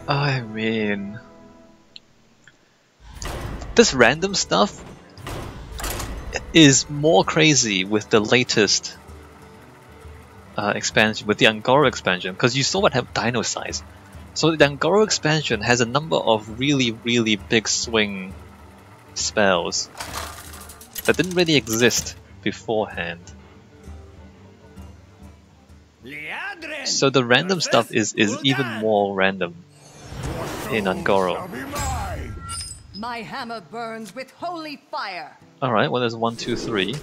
I mean... This random stuff... is more crazy with the latest expansion, with the Angora expansion, because you saw what happened Dino size. So the Angora expansion has a number of really, really big swing spells that didn't really exist beforehand. So the random stuff is even more random in Angora. My hammer burns with holy fire. Alright, well there's 1, 2, 3.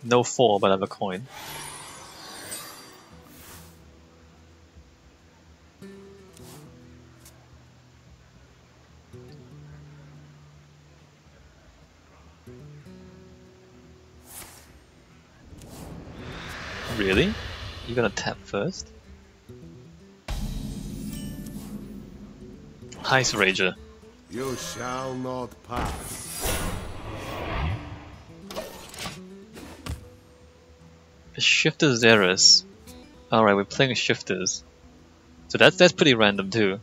No 4, but I have a coin. Really? You're gonna tap first? Ice Rager. You shall not pass. Shifter Xeris. Alright, we're playing Shifters. So that's pretty random too.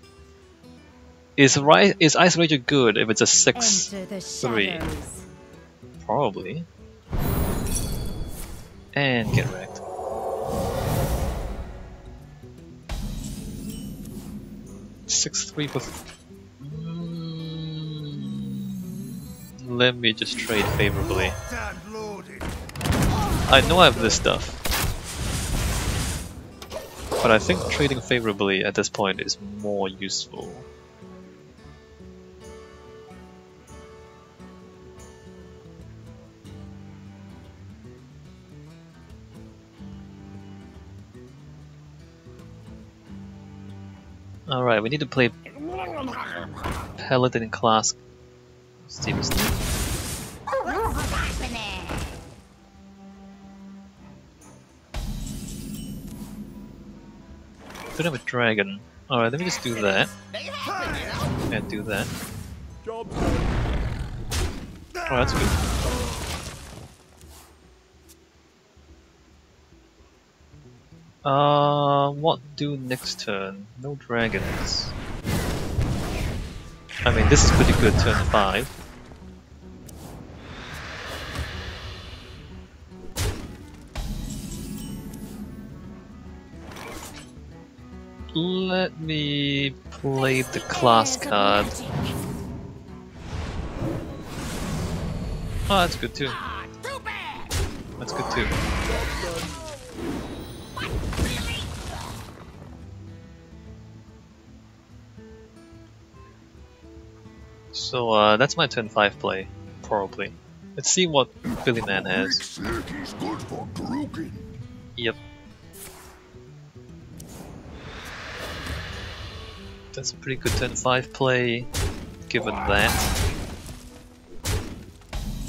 Is Ice Rager good if it's a 6/3? Probably. And get wrecked. Six-3 with. Let me just trade favorably. I know I have this stuff, but I think trading favorably at this point is more useful. Alright, we need to play Paladin class. Seriously. Don't have a dragon. Alright, let me just do that. And do that. Oh, that's good. What do next turn? No dragons. I mean, this is pretty good, turn 5. Let me play the class card. Oh, that's good too. That's good too. So that's my turn 5 play, probably. Let's see what Billy Man has. Yep. That's a pretty good turn 5 play, given that.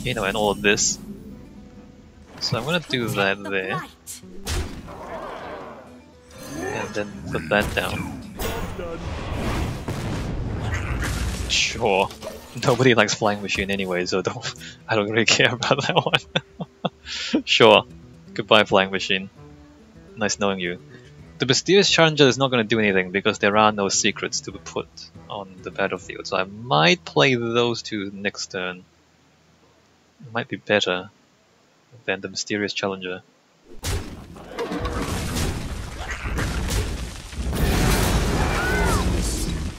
You know, and all of this. So I'm gonna do that there. And then put that down. Sure. Nobody likes Flying Machine anyway, so I don't really care about that one. Sure. Goodbye, Flying Machine. Nice knowing you. The Mysterious Challenger is not going to do anything because there are no secrets to be put on the battlefield, so I might play those two next turn. It might be better than the Mysterious Challenger.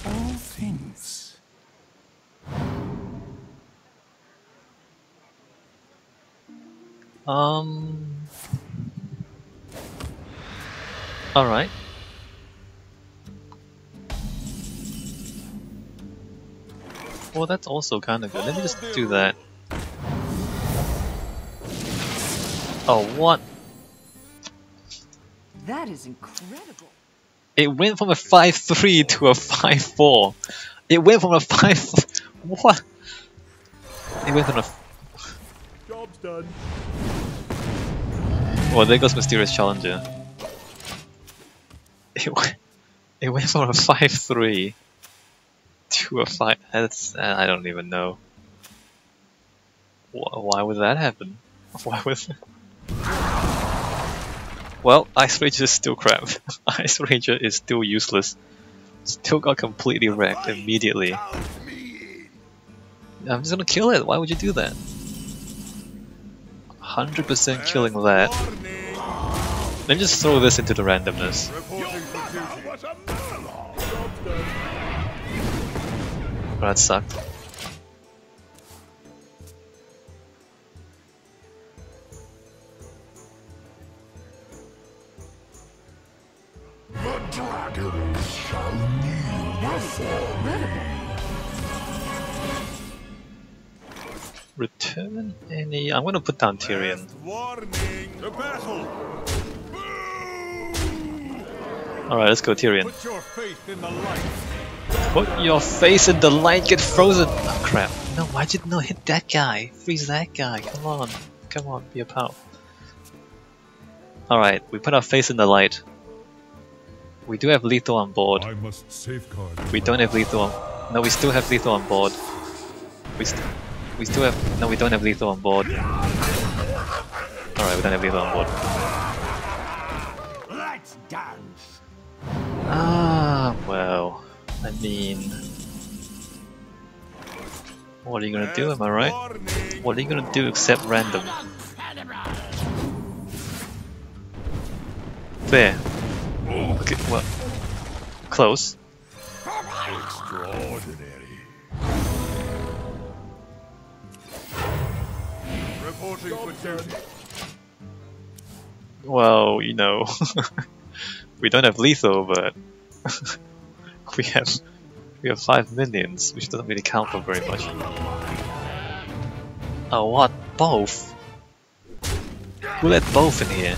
All things. Alright. Well, that's also kind of good. Let me just do that. Oh, what? That is incredible. It went from a 5-3 to a 5-4. It went from a 5... What? It went from a... Job's done. Well, there goes Mysterious Challenger. It went from a 5-3 to a 5... That's... I don't even know. Why would that happen? Why was... Well, Ice Rager is still crap. Ice Rager is still useless. Still got completely wrecked immediately. I'm just gonna kill it. Why would you do that? 100% killing that. Let me just throw this into the randomness. Oh, that sucked. The dragons shall kneel before me. Return any... I'm gonna put down Tyrion. Warning to battle. Alright, let's go Tyrion. Put your faith in the light. Put your face in the light, get frozen! Oh crap. No, why'd you not hit that guy? Freeze that guy, come on. Come on, be a pal. Alright, we put our face in the light. We do have lethal on board. I must safeguard. We don't have lethal on... No, we still have lethal on board. We still have... No, we don't have lethal on board. Alright, we don't have lethal on board. Let's dance. Ah, well... I mean... What are you gonna do, am I right? What are you gonna do except random? There. Okay, well... Close. Extraordinary. Reporting for duty. Well, you know... we don't have lethal, but... we have 5 minions, which doesn't really count for very much. Oh, what? Both? Who let both in here?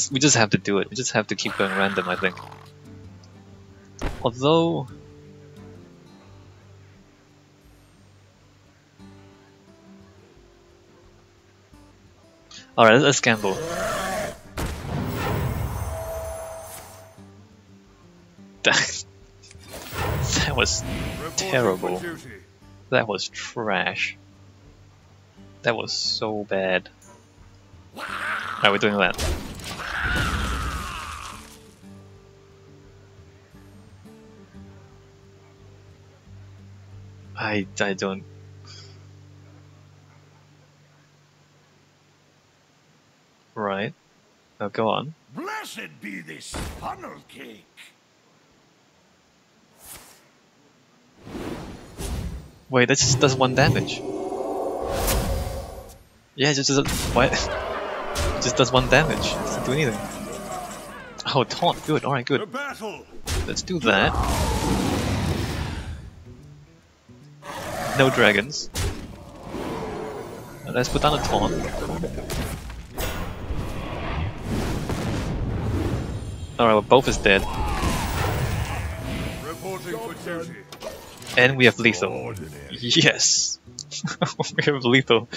We just have to do it. We just have to keep going random, I think. Although... Alright, let's gamble. That was terrible. That was trash. That was so bad. Alright, we're doing that. I don't... Right. Now go on. Blessed be this funnel cake. Wait, that just does 1 damage. Yeah, it just does... What? It just does 1 damage. It doesn't do anything. Oh, taunt. Good. Alright, good. Let's do that. No dragons. Let's put down a taunt. Alright, well, both is dead. And we have lethal. Yes! We have lethal.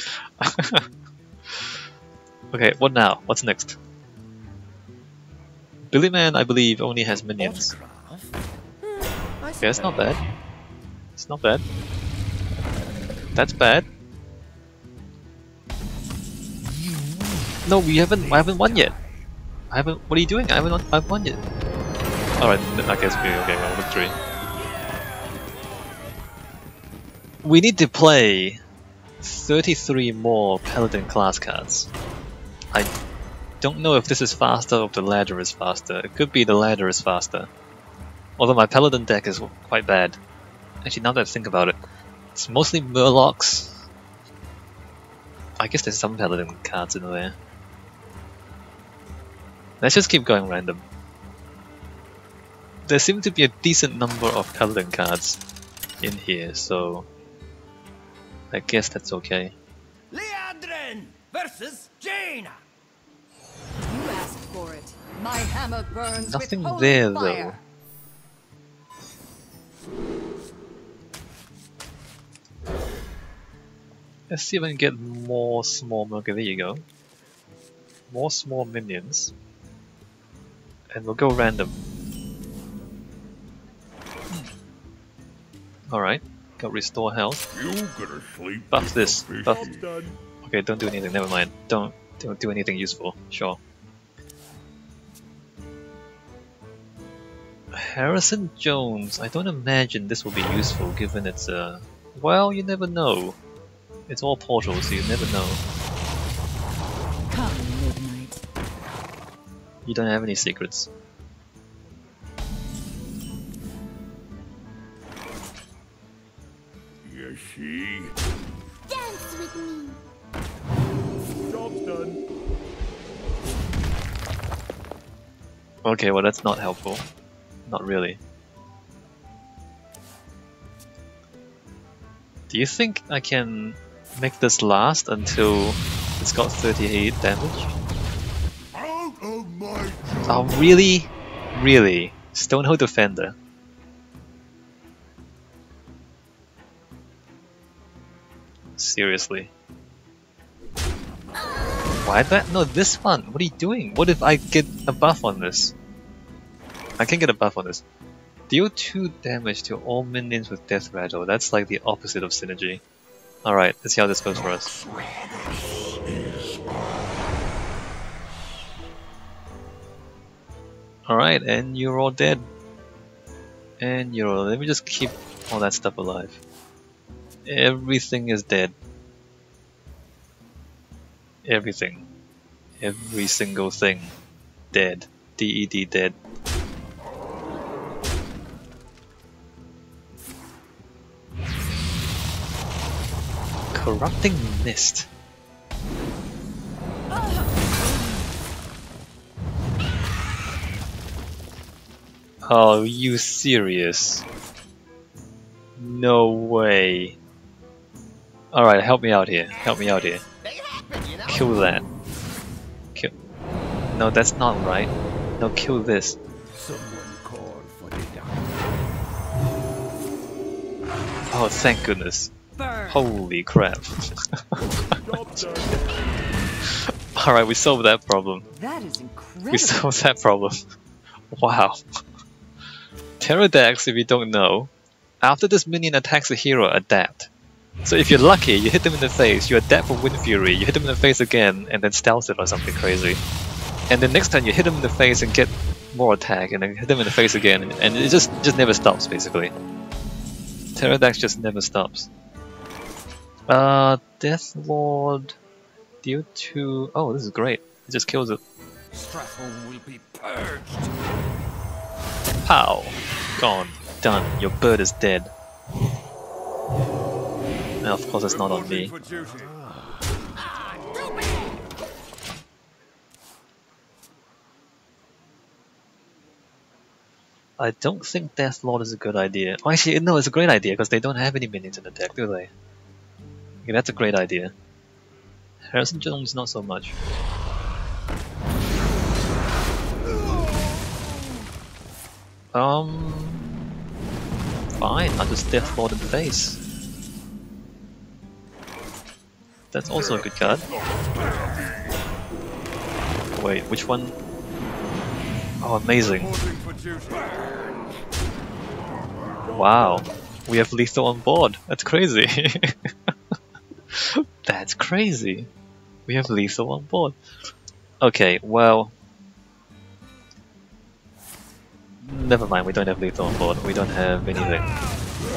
Okay, what now? What's next? Billyman, I believe, only has minions. Okay, that's not bad. It's not bad. That's bad. No, I haven't won yet. What are you doing? I haven't won yet. Alright, I guess we're okay, well, victory. We need to play 33 more Paladin class cards. I don't know if this is faster or if the ladder is faster. It could be the ladder is faster. Although my Paladin deck is quite bad. Actually, now that I think about it, it's mostly Murlocs. I guess there's some Paladin cards in there. Let's just keep going random. There seem to be a decent number of Paladin cards in here, so I guess that's okay. Leandrin versus Jaina. You asked for it. My hammer burns Nothing with holy there fire. though. Let's see if I can get more small... Okay, there you go. More small minions. And we'll go random. Alright. Got restore health. You gonna sleep? Buff this. fish? Buff. Okay, don't do anything. Never mind. Don't do anything useful. Sure. Harrison Jones. I don't imagine this will be useful given it's well, you never know. It's all portals, so you never know. Come, midnight. You don't have any secrets. You see? Dance with me. Job's done. Okay, well that's not helpful. Not really. Do you think I can make this last until it's got 38 damage? Out of my Oh, really? Really? Stonehold Defender. Seriously. Why that? No, this one. What are you doing? What if I get a buff on this? I can get a buff on this. Deal 2 damage to all minions with Death Rattle. That's like the opposite of synergy. Alright, let's see how this goes for us. Alright, and you're all dead. And you're all... Let me just keep all that stuff alive. Everything is dead. Everything. Every single thing. Dead. DED dead. Corrupting Mist. Oh, you serious? No way. Alright, help me out here. Help me out here. Kill that. Kill. No, that's not right. No, kill this. Someone called for the doctor. Oh, thank goodness. Burn. Holy crap. Job's done. Alright, we solved that problem. That is incredible. We solved that problem. Wow. Pterodax, if you don't know, after this minion attacks a hero, adapt. So if you're lucky, you hit them in the face, you adapt for Wind Fury, you hit them in the face again, and then stealth it or something crazy. And then next time you hit them in the face and get more attack, and then hit them in the face again, and it just never stops, basically. Pterodax just never stops. Death Lord... Deal 2... Oh, this is great. It just kills it. Stratholme will be purged. Pow! Gone. Done. Your bird is dead. And of course it's not on me. For duty. I don't think Death Lord is a good idea. Oh, actually, no, it's a great idea because they don't have any minions in the deck, do they? Okay, that's a great idea. Harrison Jones, not so much. Fine, I'll just Death Lord in the face. That's also a good card. Wait, which one? Oh, amazing. Reporting for duty. Wow, we have lethal on board. That's crazy. That's crazy. We have lethal on board. Okay, well... Never mind, we don't have lethal on board. We don't have anything.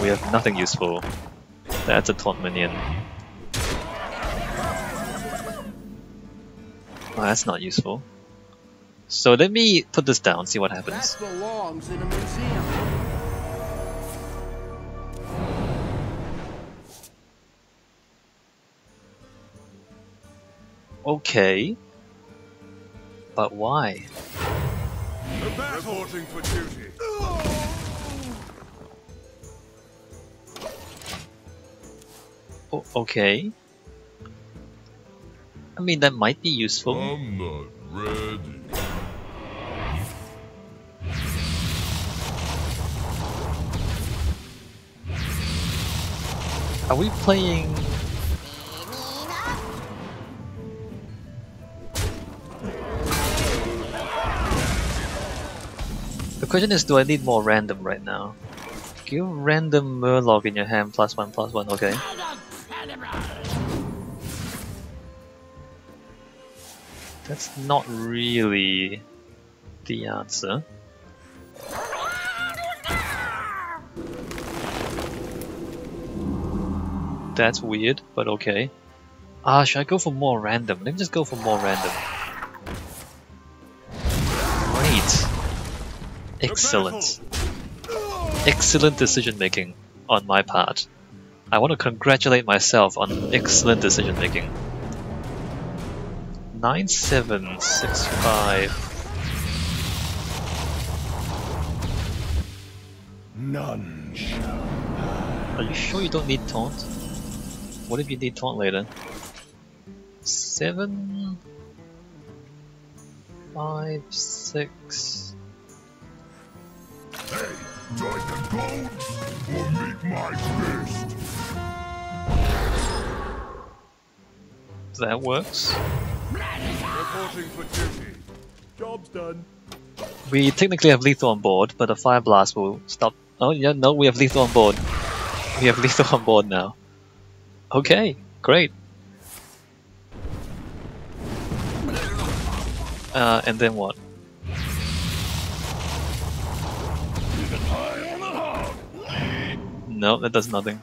We have nothing useful. That's a taunt minion. Oh, that's not useful. So let me put this down, see what happens. That belongs in a museum. Okay. But why? Reporting for duty. Okay. I mean, that might be useful. I'm not ready. Are we playing... The question is, do I need more random right now? Give random Murloc in your hand, +1/+1, okay. That's not really the answer. That's weird, but okay. Should I go for more random? Let me just go for more random. Great. Excellent. Excellent decision making on my part. I want to congratulate myself on excellent decision making. 9765. None shall. Are you sure you don't need taunt? What if you need taunt later? 7 5 6. Hey, join the goats or meet my fist. That works. Reporting for duty. Job's done. We technically have lethal on board, but the fire blast will stop. Oh yeah, no, we have lethal on board. We have lethal on board now. Okay, great. And then what? No, that does nothing.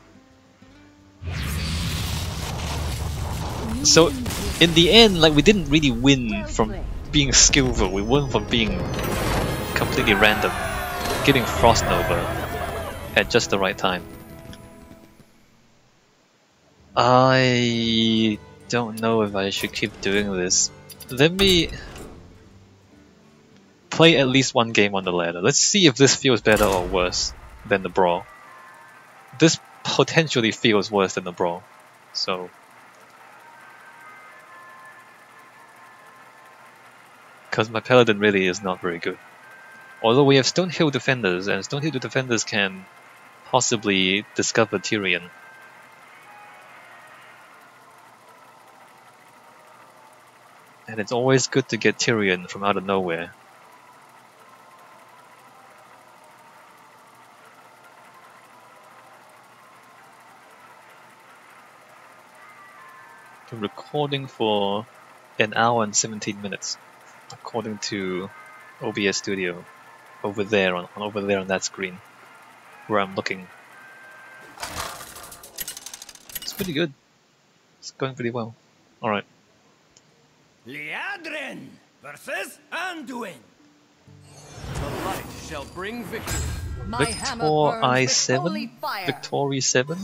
So, in the end, like, we didn't really win from being skillful, we won from being completely random, getting Frost Nova at just the right time. I don't know if I should keep doing this. Let me play at least one game on the ladder. Let's see if this feels better or worse than the brawl. This potentially feels worse than the brawl, so because my Paladin really is not very good. Although we have Stonehill Defenders, and Stonehill Defenders can possibly discover Tyrion. And it's always good to get Tyrion from out of nowhere. The recording for an hour and 17 minutes, according to OBS Studio, over there on that screen, where I'm looking. It's pretty good. It's going pretty well. All right. Liadrin versus Anduin. The light shall bring victory. My Victor hammer burns with I7, holy fire. Victory 7.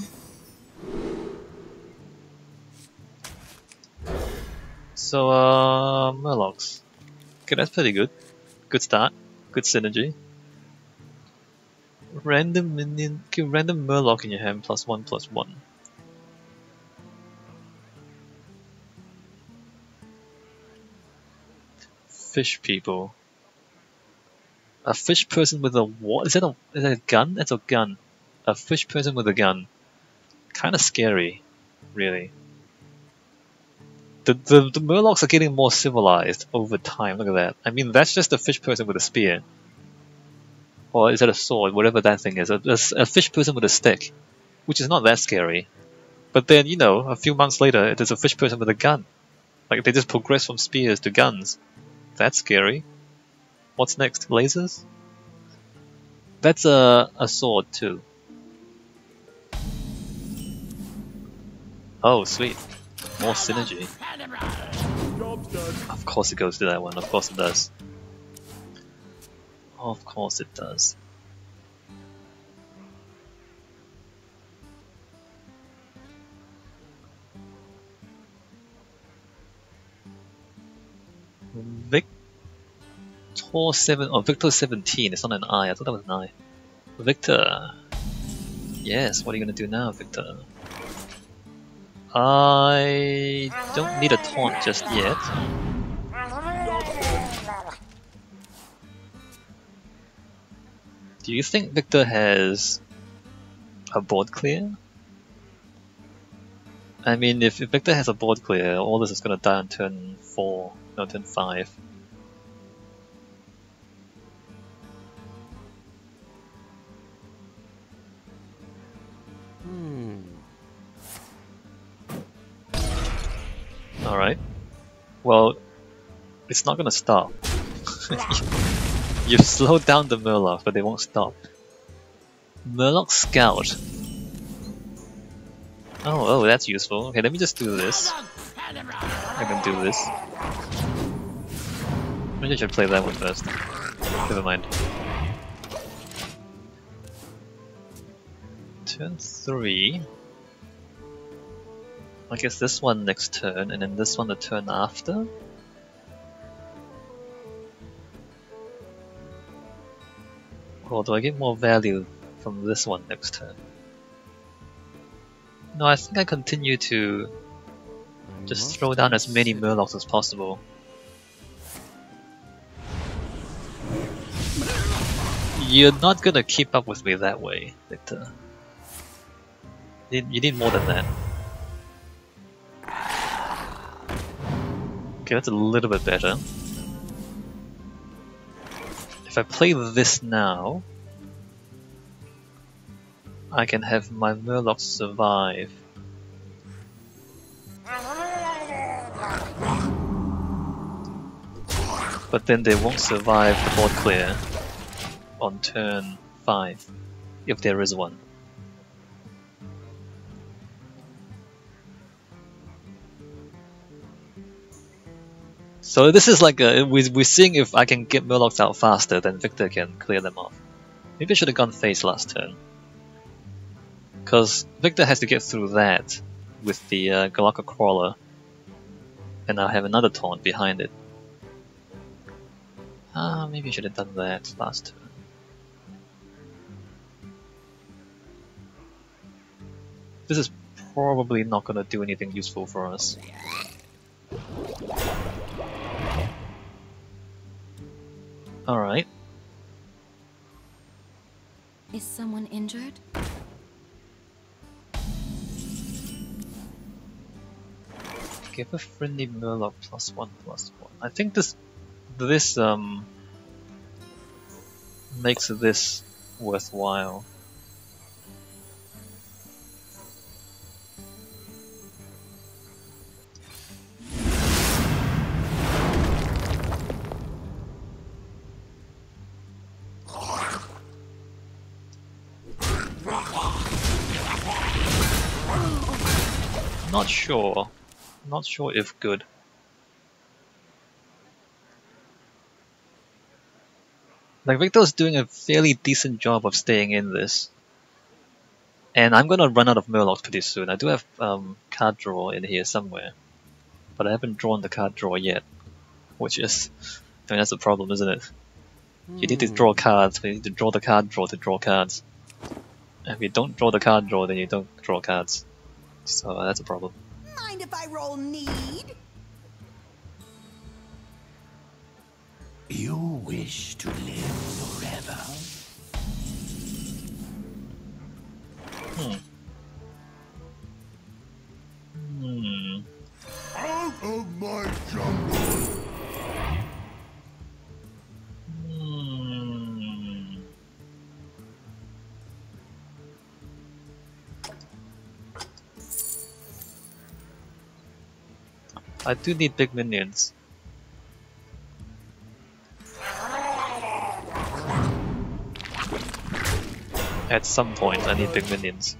So Murlocs. Okay, that's pretty good. Good start. Good synergy. Random minion. Okay, random Murloc in your hand, +1/+1. Fish people. A fish person with a what? Is that a gun? That's a gun. A fish person with a gun. Kind of scary, really. The Murlocs are getting more civilized over time. Look at that. I mean, that's just a fish person with a spear. Or is that a sword? Whatever that thing is. A fish person with a stick, which is not that scary. But then, you know, a few months later, there's a fish person with a gun. Like, they just progress from spears to guns. That's scary. What's next? Lasers? That's a sword too. Oh, sweet. More synergy. Job's done. Of course it goes to that one. Of course it does. Of course it does. Victor 7 or Victor 17. It's not an I. I thought that was an I. Victor. Yes. What are you gonna do now, Victor? I don't need a taunt just yet. Do you think Victor has a board clear? I mean, if Victor has a board clear, all this is gonna die on turn 4, no, turn 5. Alright. Well, it's not gonna stop. You've slowed down the Murloc, but they won't stop. Murloc Scout. Oh, that's useful. Okay, let me just do this. I can do this. Maybe I should play that one first. Never mind. Turn 3. I guess this one next turn, and then this one the turn after? Or do I get more value from this one next turn? No, I think I continue to just throw down as many Murlocs as possible. You're not gonna keep up with me that way, Victor. You need more than that. Okay, that's a little bit better. If I play this now, I can have my Murlocs survive. But then they won't survive the board clear on turn 5, if there is one. So this is like we're seeing if I can get Murlocs out faster, then Victor can clear them off. Maybe I should have gone face last turn. Because Victor has to get through that with the Galaka Crawler, and I'll have another taunt behind it. Maybe I should have done that last turn. This is probably not going to do anything useful for us. Alright. Is someone injured? Give a friendly Murloc +1/+1. I think this makes this worthwhile. Not sure if good. Like, Victor's doing a fairly decent job of staying in this. And I'm gonna run out of Murlocs pretty soon. I do have card draw in here somewhere. But I haven't drawn the card draw yet. Which is... I mean, that's the problem, isn't it? You need to draw cards, but you need to draw the card draw to draw cards. If you don't draw the card draw, then you don't draw cards. So that's a problem. Mind if I roll need? You wish to live forever? Out of my jungle! I do need big minions. At some point, I need big minions.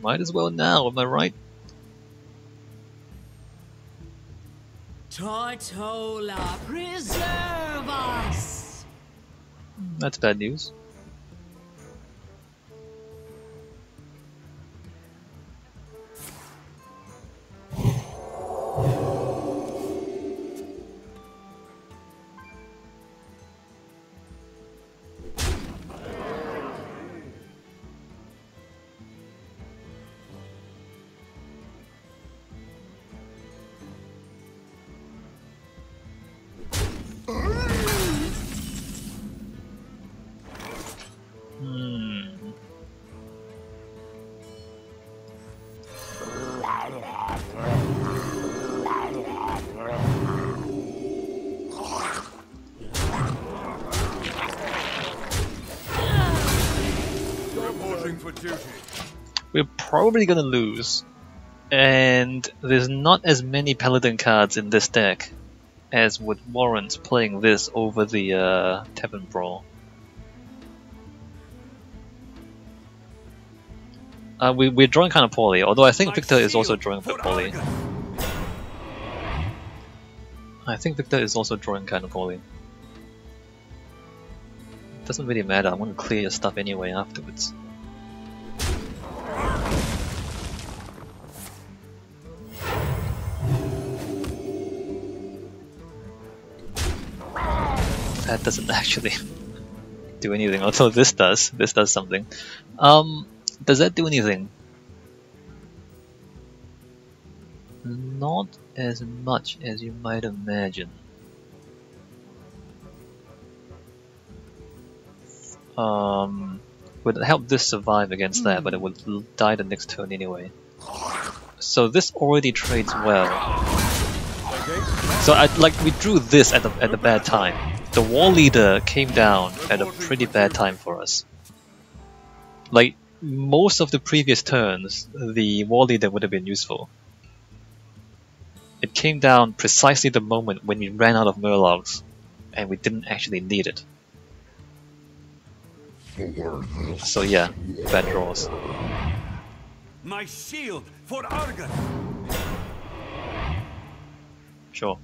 Might as well now, am I right? Tortola, preserve us! That's bad news. We're probably gonna lose, And there's not as many Paladin cards in this deck as would warrant playing this over the Tavern Brawl. We're drawing kind of poorly, although I think Victor is also drawing a bit poorly. I think Victor is also drawing kind of poorly. Doesn't really matter, I'm gonna clear your stuff anyway afterwards. That doesn't actually do anything, although this does. This does something. Does that do anything? Not as much as you might imagine. Would help this survive against that, but it would die the next turn anyway. So this already trades well. So we drew this at the bad time. The war leader came down at a pretty bad time for us. Like most of the previous turns, the war leader would have been useful. It came down precisely the moment when we ran out of Murlocs, and we didn't actually need it. So yeah, bad draws. My shield for Argus. Sure.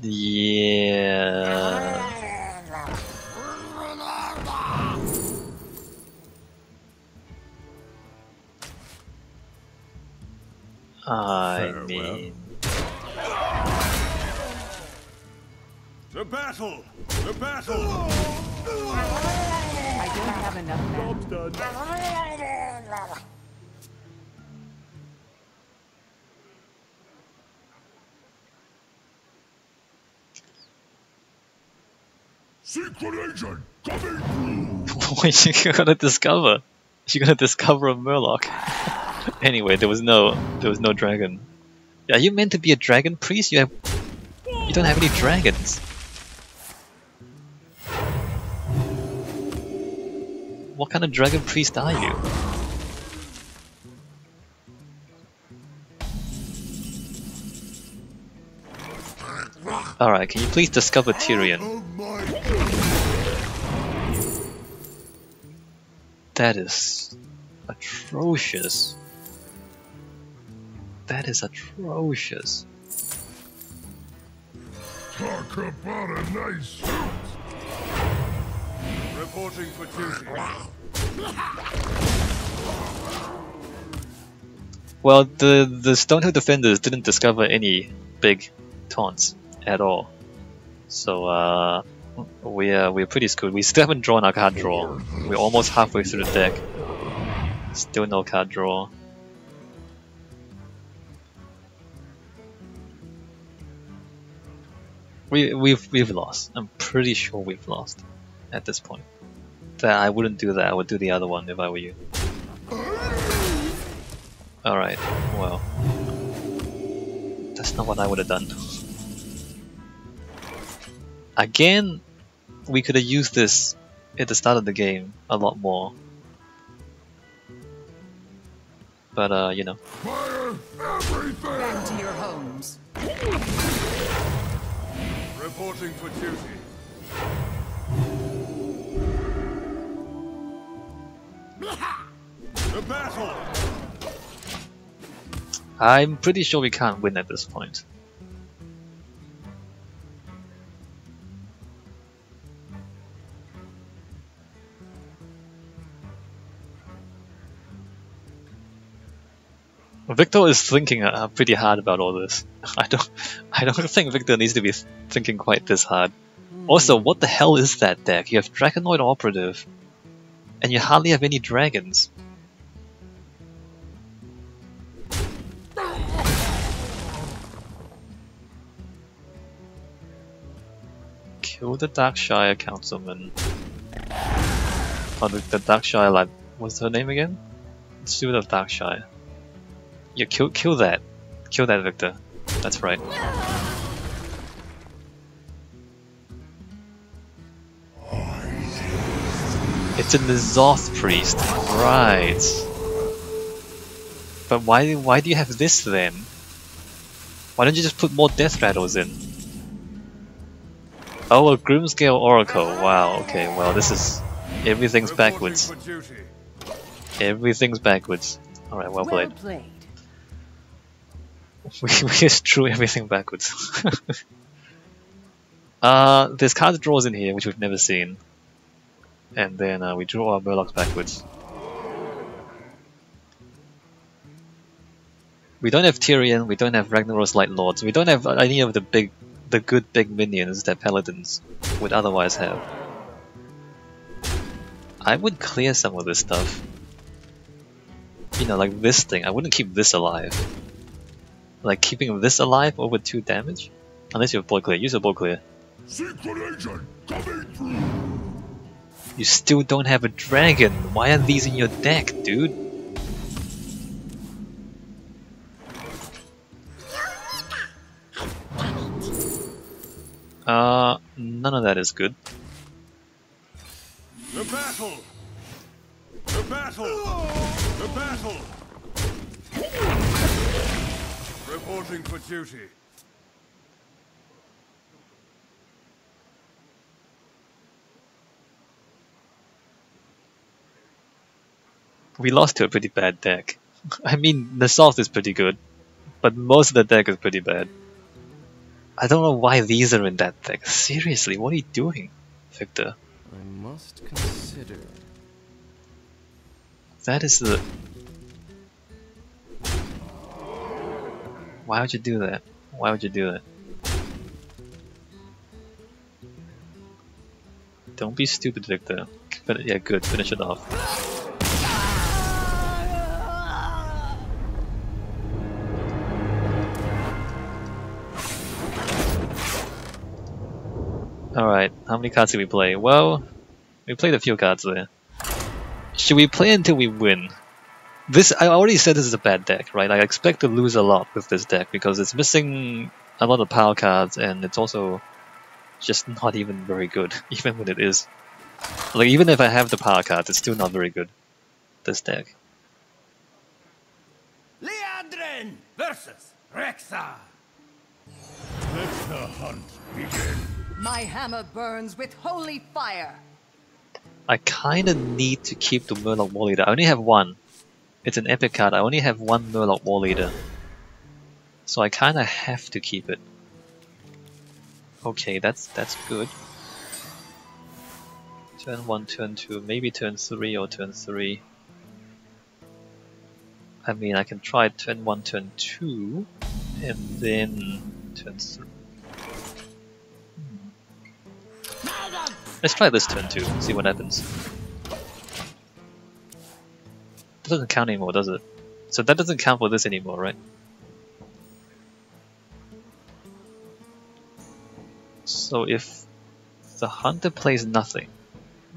Yeah. I mean, The battle! The battle! I don't have enough men. Secret agent coming through. what you gonna discover? You're gonna discover a Murloc. Anyway, there was no dragon. Are you meant to be a dragon priest? You don't have any dragons. What kind of dragon priest are you? Alright, can you please discover Tyrion? That is atrocious. That is atrocious. Talk about a nice suit. Reporting for duty. Well, the Stonehill defenders didn't discover any big taunts at all, so we're pretty screwed. We still haven't drawn our card draw. We're almost halfway through the deck. Still no card draw. We've lost. I'm pretty sure we've lost at this point. I wouldn't do that. I would do the other one if I were you. Alright, well, that's not what I would have done. Again, we could have used this at the start of the game a lot more. But, you know. Fire everything. Back to your homes. Reporting for duty. The battle! I'm pretty sure we can't win at this point. Victor is thinking pretty hard about all this. I don't think Victor needs to be thinking quite this hard. Also, what the hell is that deck? You have Dragonoid Operative, and you hardly have any dragons. Kill the Darkshire Councilman. Oh, the Darkshire, like, what's her name again? Steward of Darkshire. Yeah, kill that. Kill that, Victor. That's right. It's a N'Zoth priest, right? But why do you have this then? Why don't you just put more death rattles in? Oh, a Grimscale Oracle. Wow. Okay. Well, this is everything's backwards. Everything's backwards. All right. Well played. We just drew everything backwards. There's card draws in here which we've never seen, and then we draw our Murlocs backwards. We don't have Tyrion, we don't have Ragnaros Light Lords, we don't have any of the good big minions that Paladins would otherwise have. I would clear some of this stuff. You know, like this thing, I wouldn't keep this alive. Like keeping this alive over 2 damage? Unless you have Board Clear, use a Board Clear. Secret agent coming through. You still don't have a dragon, why are these in your deck, dude? None of that is good. The battle! The battle! The battle! Reporting for duty. We lost to a pretty bad deck. I mean, N'Zoth is pretty good, but most of the deck is pretty bad. I don't know why these are in that deck. Seriously, what are you doing, Victor? I must consider. That is the... Why would you do that? Why would you do that? Don't be stupid, Victor. Yeah, good. Finish it off. Alright, how many cards did we play? Well, we played a few cards there. Should we play until we win? This, I already said this is a bad deck, right? I expect to lose a lot with this deck because it's missing a lot of power cards and it's also just not even very good, even when it is. Like, even if I have the power cards, it's still not very good, this deck. Liandrin versus Rexa. Let the hunt begin. My hammer burns with holy fire. I kinda need to keep the Murloc War Leader. I only have one. It's an epic card. I only have one Murloc War Leader. So I kinda have to keep it. Okay, that's good. Turn 1, turn 2, maybe turn 3 or turn 3. I mean, I can try turn 1, turn 2, and then turn 3. Let's try this turn 2, see what happens. That doesn't count anymore, does it? So that doesn't count for this anymore, right? So if the hunter plays nothing,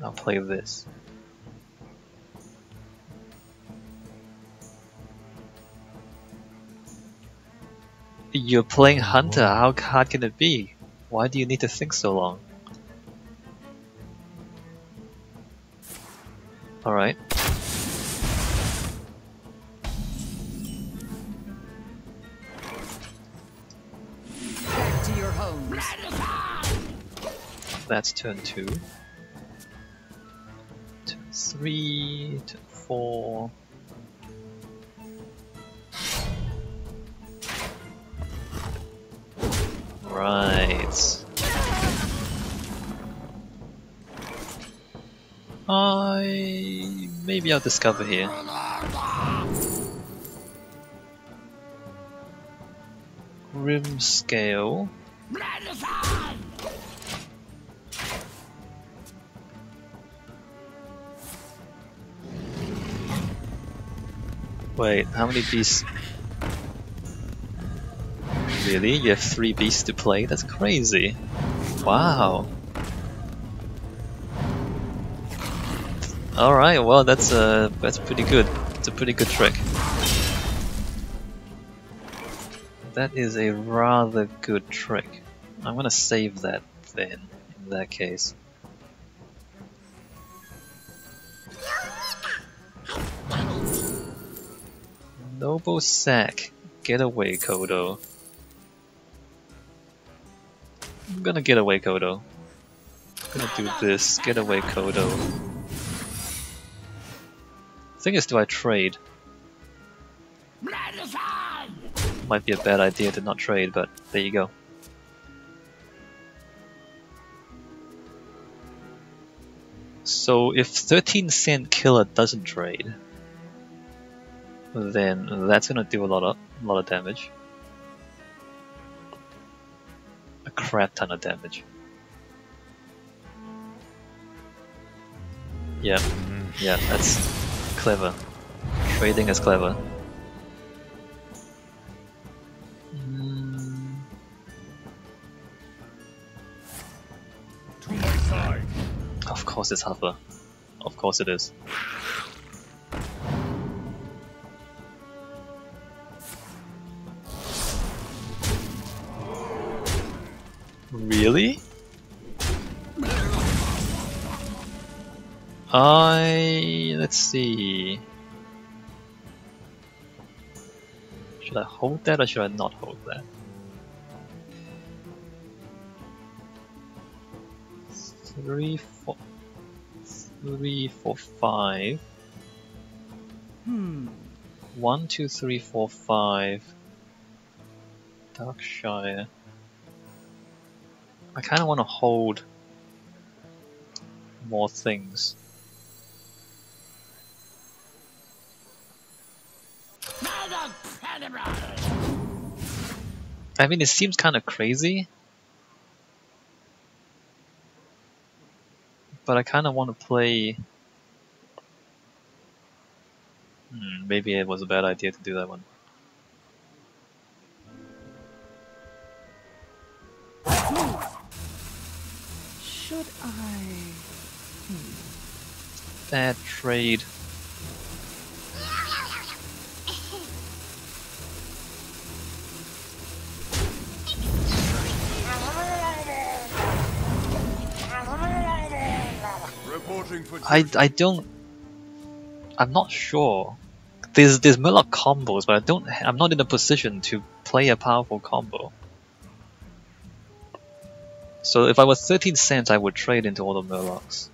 I'll play this. You're playing hunter, how hard can it be? Why do you need to think so long? Alright. Back to your homes. That's turn 2. Turn 3, turn 4. Right. Maybe I'll discover here. Grimscale. Wait, how many beasts? Really? You have 3 beasts to play? That's crazy. Wow. Alright, well that's pretty good. It's a pretty good trick. That is a rather good trick. I'm gonna save that then, in that case. Noble sack. Get away, Kodo. I'm gonna get away, Kodo. I'm gonna do this. Get away, Kodo. Thing is, do I trade? Might be a bad idea to not trade, but there you go. So if 13-cent killer doesn't trade, then that's gonna do a lot of damage. A crap ton of damage. Yeah, that's clever. Trading is clever. To my side. Of course it's Huffer. Of course it is. Really? Let's see. Should I hold that or should I not hold that? 3, 4, 5. 1, 2, 3, 4, 5. Darkshire. I kind of want to hold more things. I mean, it seems kind of crazy, but I kind of want to play. Maybe it was a bad idea to do that one. Should I? Bad trade. I don't. I'm not sure. There's Murloc combos, but I'm not in a position to play a powerful combo. So if I was 13 cents, I would trade into all the Murlocs.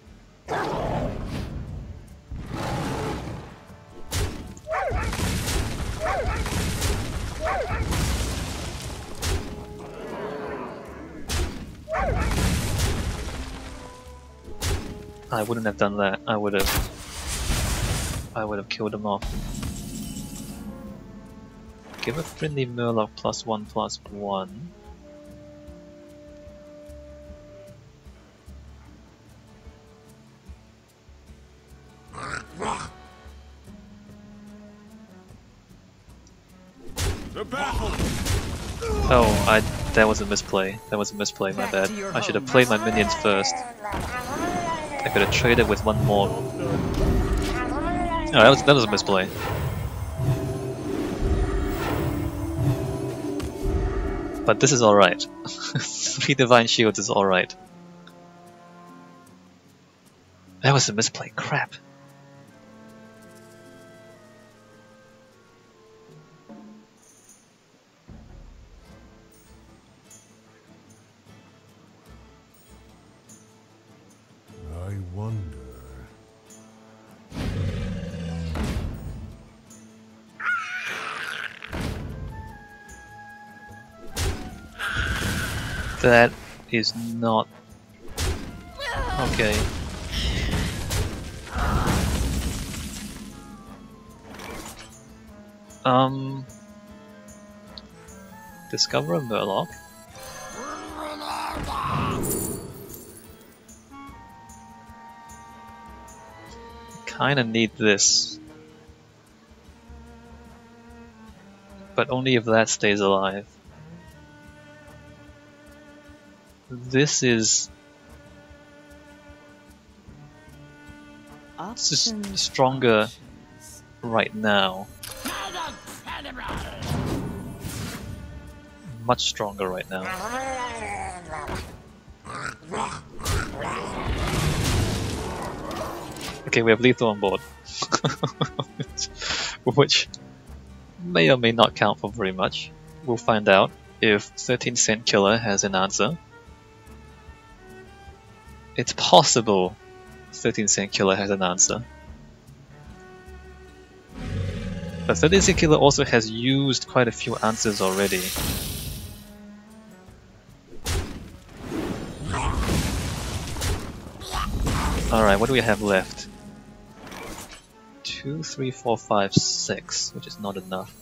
I wouldn't have done that. I would have killed him off. Give a friendly Murloc +1/+1. Oh, that was a misplay. That was a misplay, my bad. I should have played my minions first. I could have traded with one more. Oh, that was a misplay. But this is alright. 3 Divine Shields is alright. That was a misplay, crap. I wonder. That is not okay. Discover a Murloc. Kinda need this. But only if that stays alive. This is stronger right now. Much stronger right now. Okay, we have lethal on board. may or may not count for very much. We'll find out if 13 Cent Killer has an answer. It's possible 13 Cent Killer has an answer. But 13 Cent Killer also has used quite a few answers already. Alright, what do we have left? 2, 3, 4, 5, 6, which is not enough.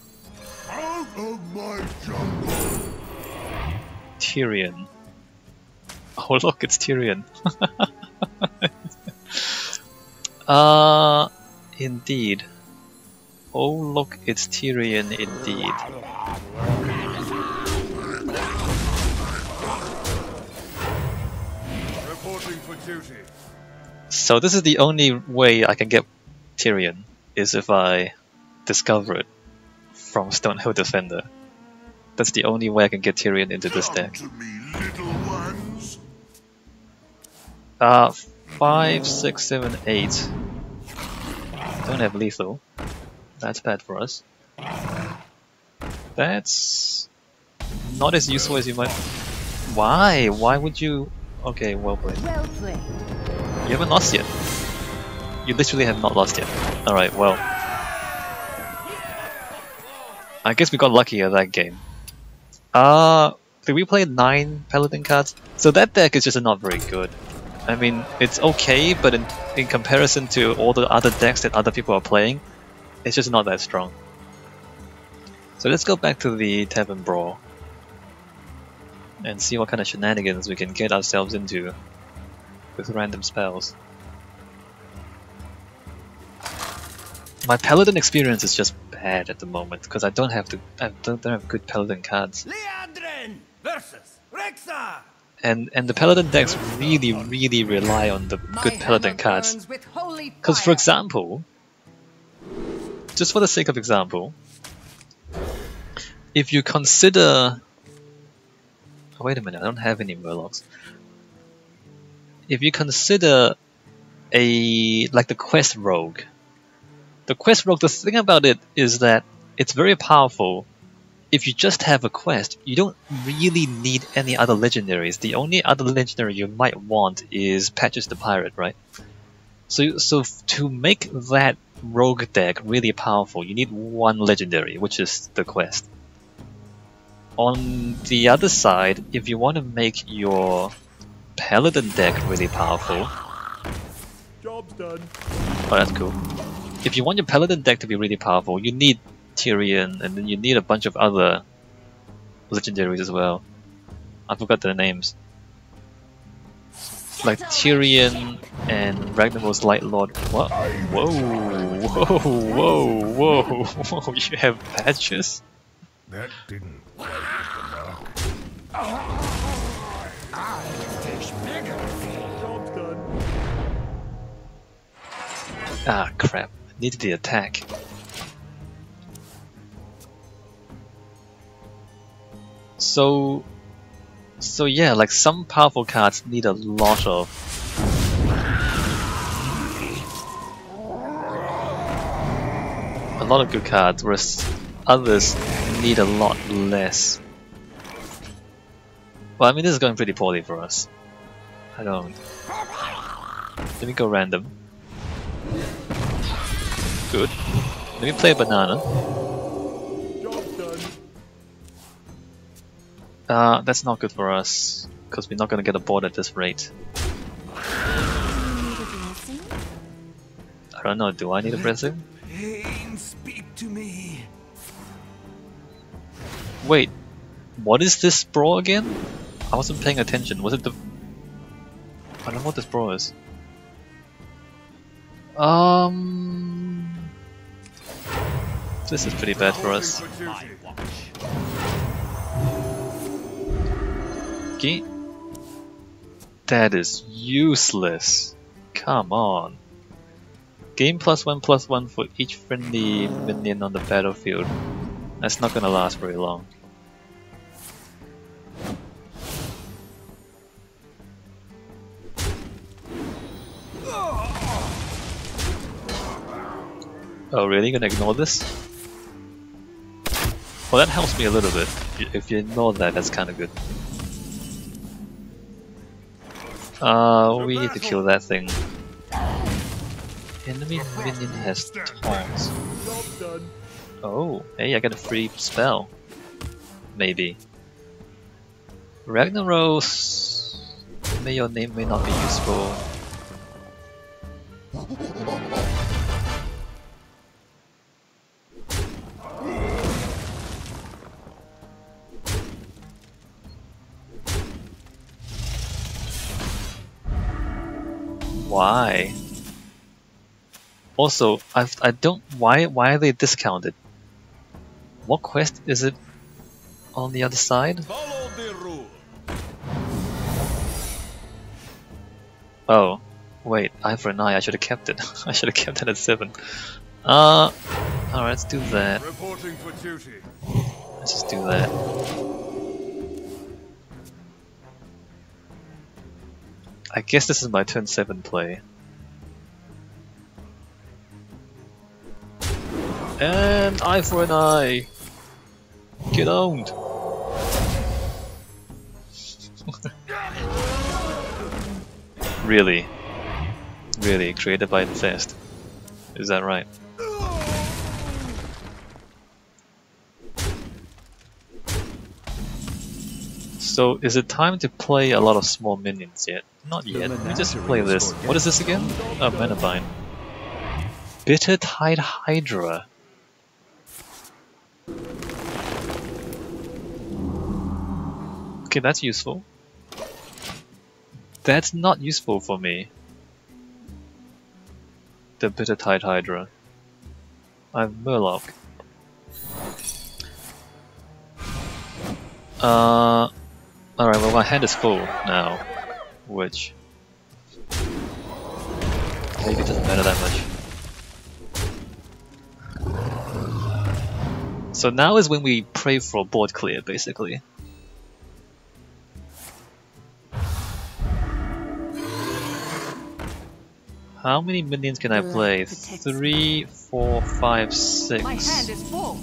Out of my jungle! Tyrion. Oh look, it's Tyrion. Indeed. Oh look, it's Tyrion indeed. Reporting for duty. So this is the only way I can get Tyrion, is if I discover it from Stonehill Defender. That's the only way I can get Tyrion into this deck. To me, little ones. 5, 6, 7, 8. Don't have lethal. That's bad for us. That's not as useful as you might. Why? Why would you? Okay, well played. Well played. You haven't lost yet. You literally have not lost yet. Alright, well. I guess we got lucky at that game. Did we play 9 Paladin cards? So that deck is just not very good. I mean, it's okay, but in comparison to all the other decks that other people are playing, it's just not that strong. So let's go back to the Tavern Brawl and see what kind of shenanigans we can get ourselves into with random spells. My Paladin experience is just bad at the moment because I don't have good Paladin cards. Leandrin versus Rexar. And the Paladin decks really rely on the good Paladin cards. Because for example, just for the sake of example, if you consider... Oh, wait a minute, I don't have any Murlocs. If you consider like the Quest Rogue. The Quest Rogue, the thing about it is that it's very powerful. If you just have a quest, you don't really need any other legendaries. The only other legendary you might want is Patches the Pirate, right? So to make that rogue deck really powerful, you need one legendary, which is the quest. On the other side, if you want to make your Paladin deck really powerful... Job's done. Oh, that's cool. If you want your Paladin deck to be really powerful, you need Tyrion, and then you need a bunch of other legendaries as well. I forgot their names. Like Tyrion and Ragnarok's Light Lord. What? Whoa, whoa, whoa, whoa, whoa! You have patches? That didn't quite hit the mark. Job's done. Ah, crap. Needed the attack. So yeah, like some powerful cards need a lot of good cards, whereas others need a lot less. Well, I mean, this is going pretty poorly for us. I don't. Let me go random. Good. Let me play a banana. That's not good for us, because we're not gonna get a board at this rate. I don't know, do I need a blessing? Pain, speak to me. Wait, what is this brawl again? I wasn't paying attention. Was it the... I don't know what this brawl is. This is pretty bad for us. Okay. That is useless. Come on. Gain +1/+1 for each friendly minion on the battlefield. That's not gonna last very long. Oh really? Gonna ignore this? Well, that helps me a little bit. If you ignore that, that's kind of good. We need to kill that thing. Enemy minion has taunts. Oh, hey, I got a free spell. Maybe. Ragnaros. Your name may not be useful. Why? Also, I don't. Why are they discounted? What quest is it on the other side? Follow the rule. Oh, wait. Eye for an eye. I should have kept it. I should have kept it at 7. Alright, let's do that. Reporting for duty. Let's just do that. I guess this is my turn 7 play. And eye for an eye! Get owned! Really? Really? Created by Infest? Is that right? So, is it time to play a lot of small minions yet? Not yet. We just play this. What is this again? Oh, Manabine. Bitter Tide Hydra. Okay, that's useful. That's not useful for me. The Bitter Tide Hydra. I have Murloc. Alright, well my hand is full now. Which... maybe it doesn't matter that much. So now is when we pray for board clear, basically. How many minions can I play? 3, 4, 5, 6. My hand is full.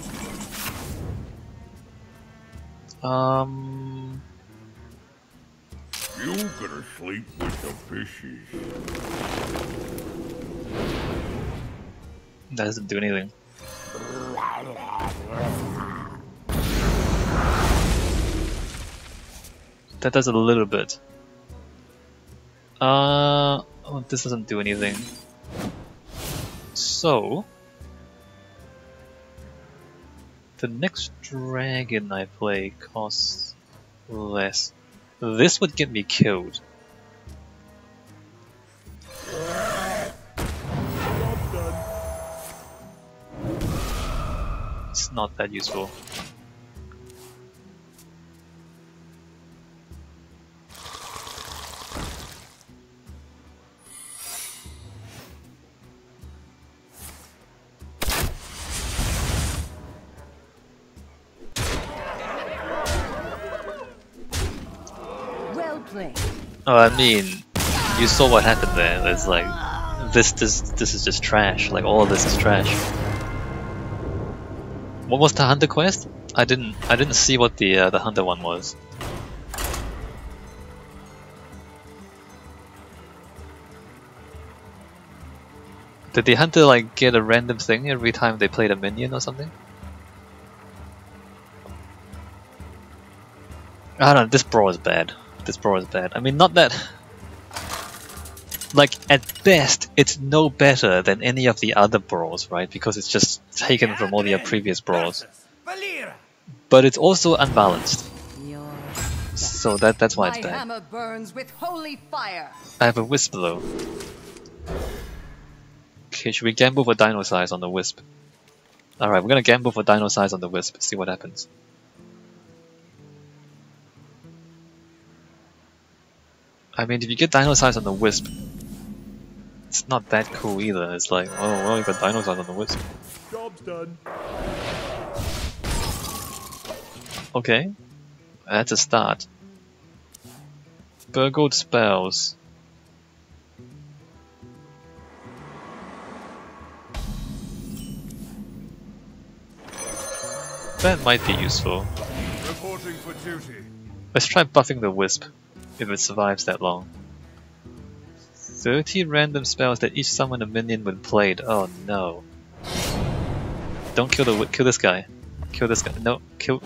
You gonna sleep with the fishes. That doesn't do anything. That does a little bit. Oh, this doesn't do anything. So the next dragon I play costs less. This would get me killed. It's not that useful. Oh, I mean, you saw what happened there. It's like this is just trash. Like all of this is trash. What was the hunter quest? I didn't see what the hunter one was. Did the hunter like get a random thing every time they played a minion or something? I don't know, this brawl is bad. This brawl is bad. I mean, not that... like, at best, it's no better than any of the other brawls, right? Because it's just taken from all the previous brawls. But it's also unbalanced. So that's why it's My bad. hammer burns with holy fire. I have a Wisp though. Okay, should we gamble for Dino Size on the Wisp? Alright, we're gonna gamble for Dino Size on the Wisp, see what happens. I mean, if you get Dino Size on the Wisp, it's not that cool either. It's like, oh well, you got Dino Size on the Wisp. Job's done. Okay, that's a start. Burgled spells. That might be useful. Reporting for duty. Let's try buffing the Wisp, if it survives that long. 30 random spells that each summon a minion when played. Oh no. Don't kill this guy. Kill this guy. No, kill...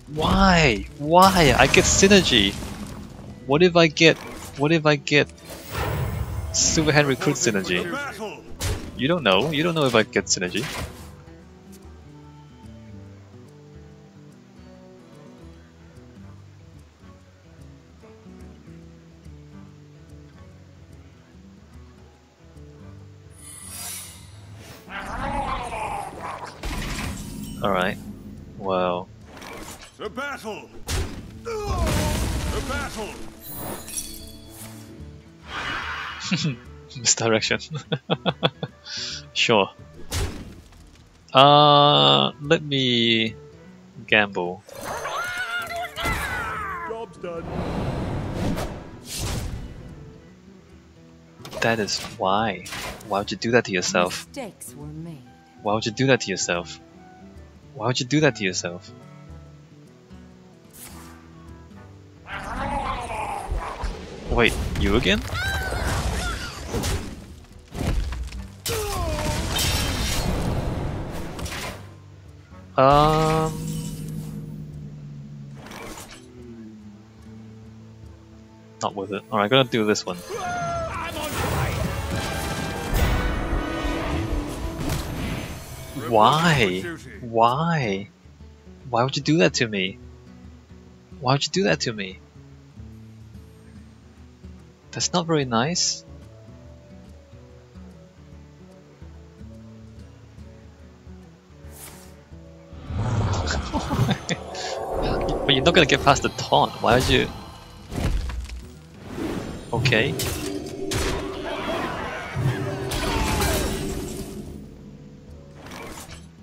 Why? Why? I get synergy! What if I get Silverhand Recruit synergy? You don't know. You don't know if I get synergy. Alright. Well. To battle! To battle! Misdirection. Sure. Let me gamble. Job's done. That is why. Why would you do that to yourself? Mistakes were made. Why would you do that to yourself? Why would you do that to yourself? Wait, you again? Not worth it. Alright, gonna do this one. Why? Why? Why would you do that to me? Why would you do that to me? That's not very nice. But you're not gonna get past the taunt. Why would you? Okay.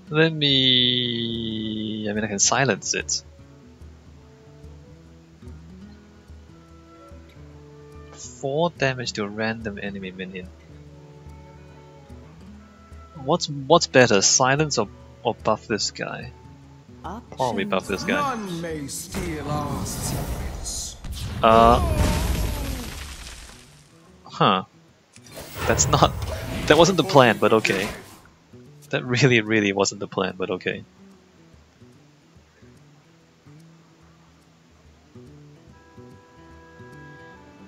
Let me... I mean, I can silence it. Four damage to a random enemy minion. What's better, silence or buff this guy? Probably buff this guy. None may steal our secrets. Huh. That's not... That wasn't the plan, but okay. That really wasn't the plan, but okay.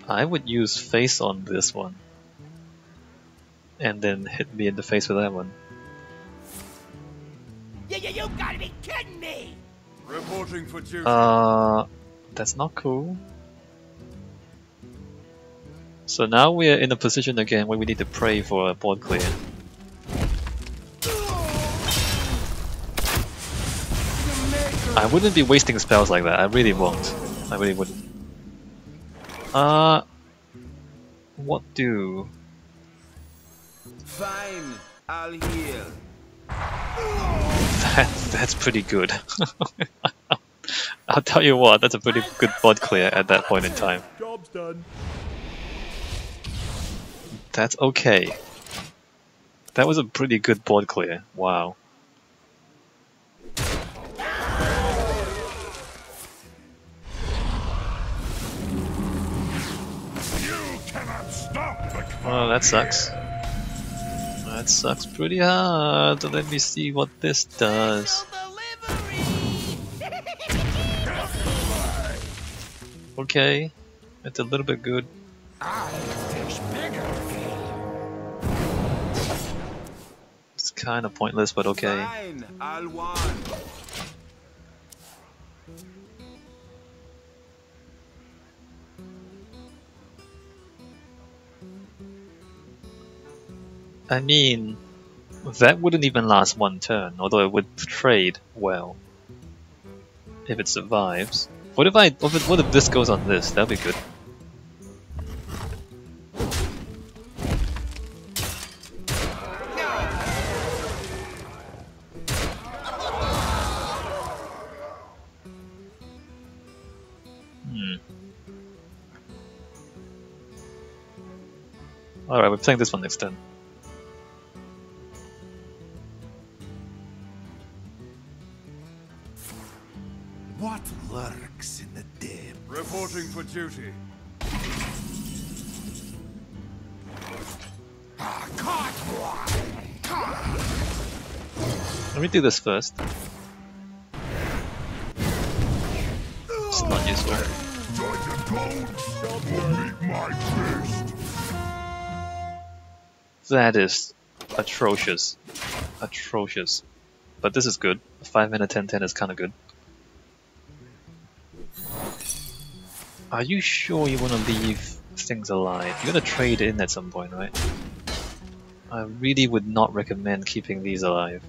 I would use face on this one. And then hit me in the face with that one. You gotta be kidding me! Reporting for duty. That's not cool. So now we're in a position again where we need to pray for a board clear. I wouldn't be wasting spells like that, I really won't. I really wouldn't. What do? Fine, I'll heal. That's pretty good. I'll tell you what, that's a pretty good board clear at that point in time. Job's done. That's okay. That was a pretty good board clear. Wow. Oh, that sucks. That sucks pretty hard. Let me see what this does. Okay, it's a little bit good. It's kind of pointless, but okay. Fine, I'll want. I mean, that wouldn't even last one turn, although it would trade well. If it survives. What if this goes on this? That'd be good. Alright, we're playing this one next turn. duty. Let me do this first. It's not useful. That is atrocious. Atrocious. But this is good. 5 mana 10/10 is kinda good. Are you sure you wanna leave things alive? You're gonna trade in at some point, right? I really would not recommend keeping these alive.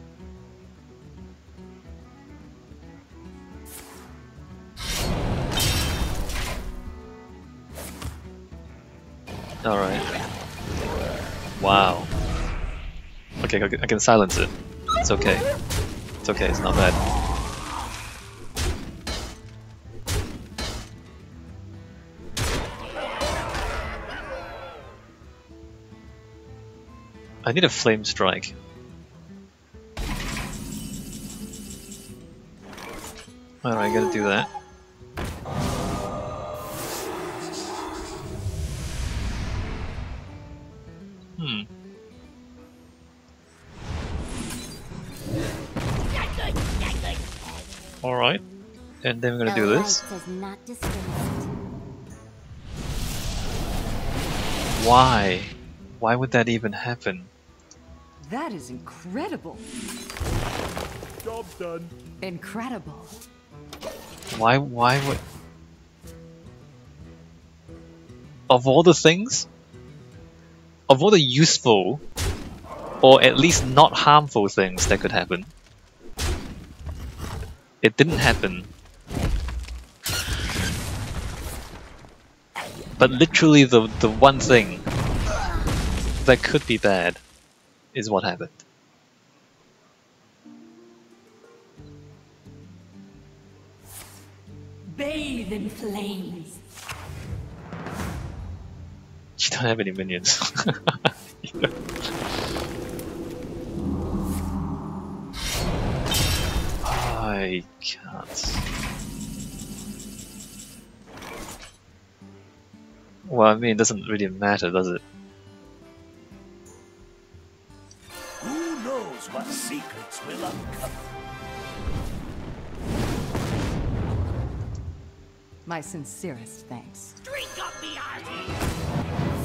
Alright. Wow. Okay, I can silence it. It's okay. It's okay, it's not bad. I need a flame strike. Alright, gotta do that. Alright. And then we're gonna do this. Why? Why would that even happen? That is incredible. Job done. Incredible. Why would... Of all the things? Of all the useful, or at least not harmful things that could happen, it didn't happen. But literally the one thing that could be bad is what happened. Bathe in flames. You don't have any minions. I can't. Well, I mean, it doesn't really matter, does it? Who knows what secrets will uncover? My sincerest thanks. Drink up the arty!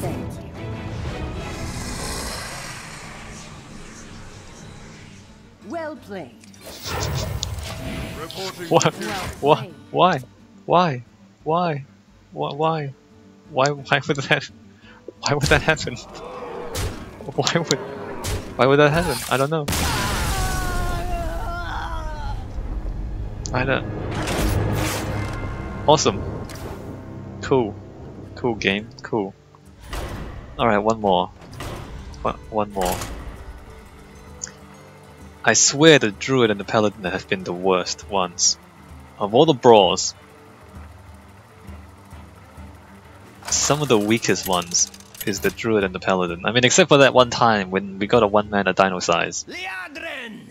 Thank you. Well played. Reporting. What? Well What? played. Why? Why? Why? Why? Why would that? Why would that happen? Why would that happen? I don't know. I don't. Awesome. Cool. Cool game. Cool. Alright, one more. One more. I swear the Druid and the Paladin have been the worst ones. Of all the brawls, some of the weakest ones is the Druid and the Paladin. I mean, except for that one time when we got a 1-mana dino size.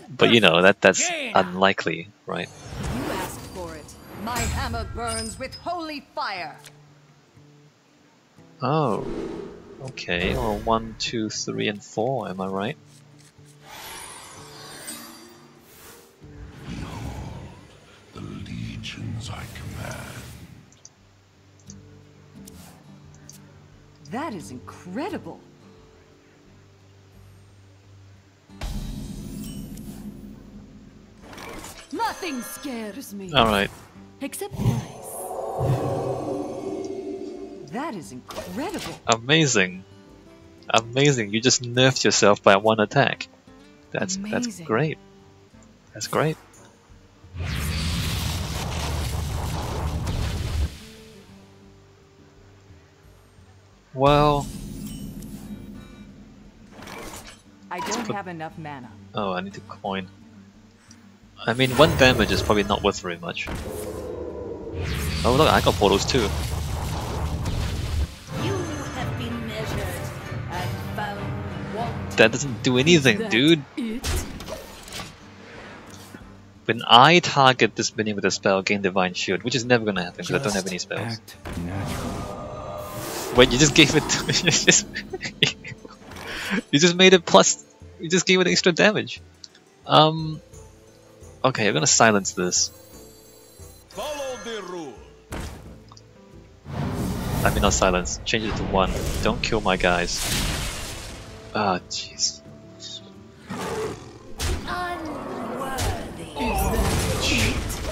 But you know, that's unlikely, right? You asked for it. My hammer burns with holy fire. Oh. Okay, or 1, 2, 3, and 4, am I right? The legions I command. That is incredible. Nothing scares me. Alright. Except lice. That is incredible. Amazing. Amazing. You just nerfed yourself by 1 attack. That's Amazing. great. That's great. Well, I don't have enough mana. oh, I need to coin. I mean, 1 damage is probably not worth very much. Oh look, I got portals too. You have been measured and found wanting. That doesn't do anything, That dude. It? When I target this minion with a spell, gain Divine Shield, which is never gonna happen because I don't have any spells. Act natural. Wait, you just gave it. You just made it plus. You just gave it extra damage. Okay, I'm gonna silence this. Follow the rule. I mean, not silence. Change it to 1. Don't kill my guys. Ah, jeez.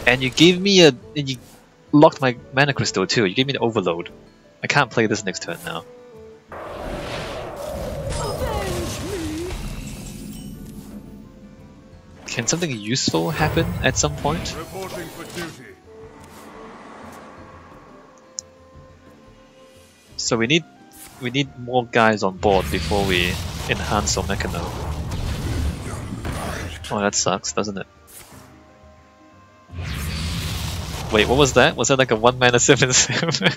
And you gave me a. And you locked my mana crystal too. You gave me the overload. I can't play this next turn now. Can something useful happen at some point? Reporting for duty. So we need more guys on board before we enhance our Mechano. Oh, that sucks, doesn't it? Wait, what was that? Was that like a 1 mana 7/7?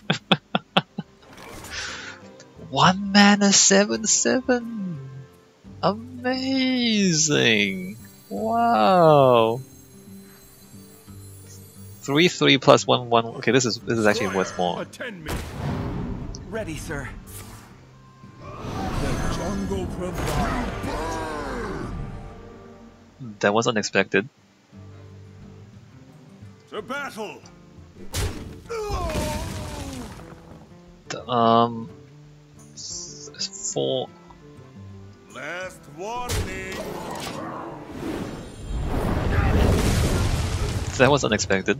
1 mana 7/7. Amazing! Wow. 3/3 plus 1/1. Okay, this is actually worth more. Attend me. Ready, sir. The jungle provides. That was unexpected. To battle. 4. Last warning. That was unexpected.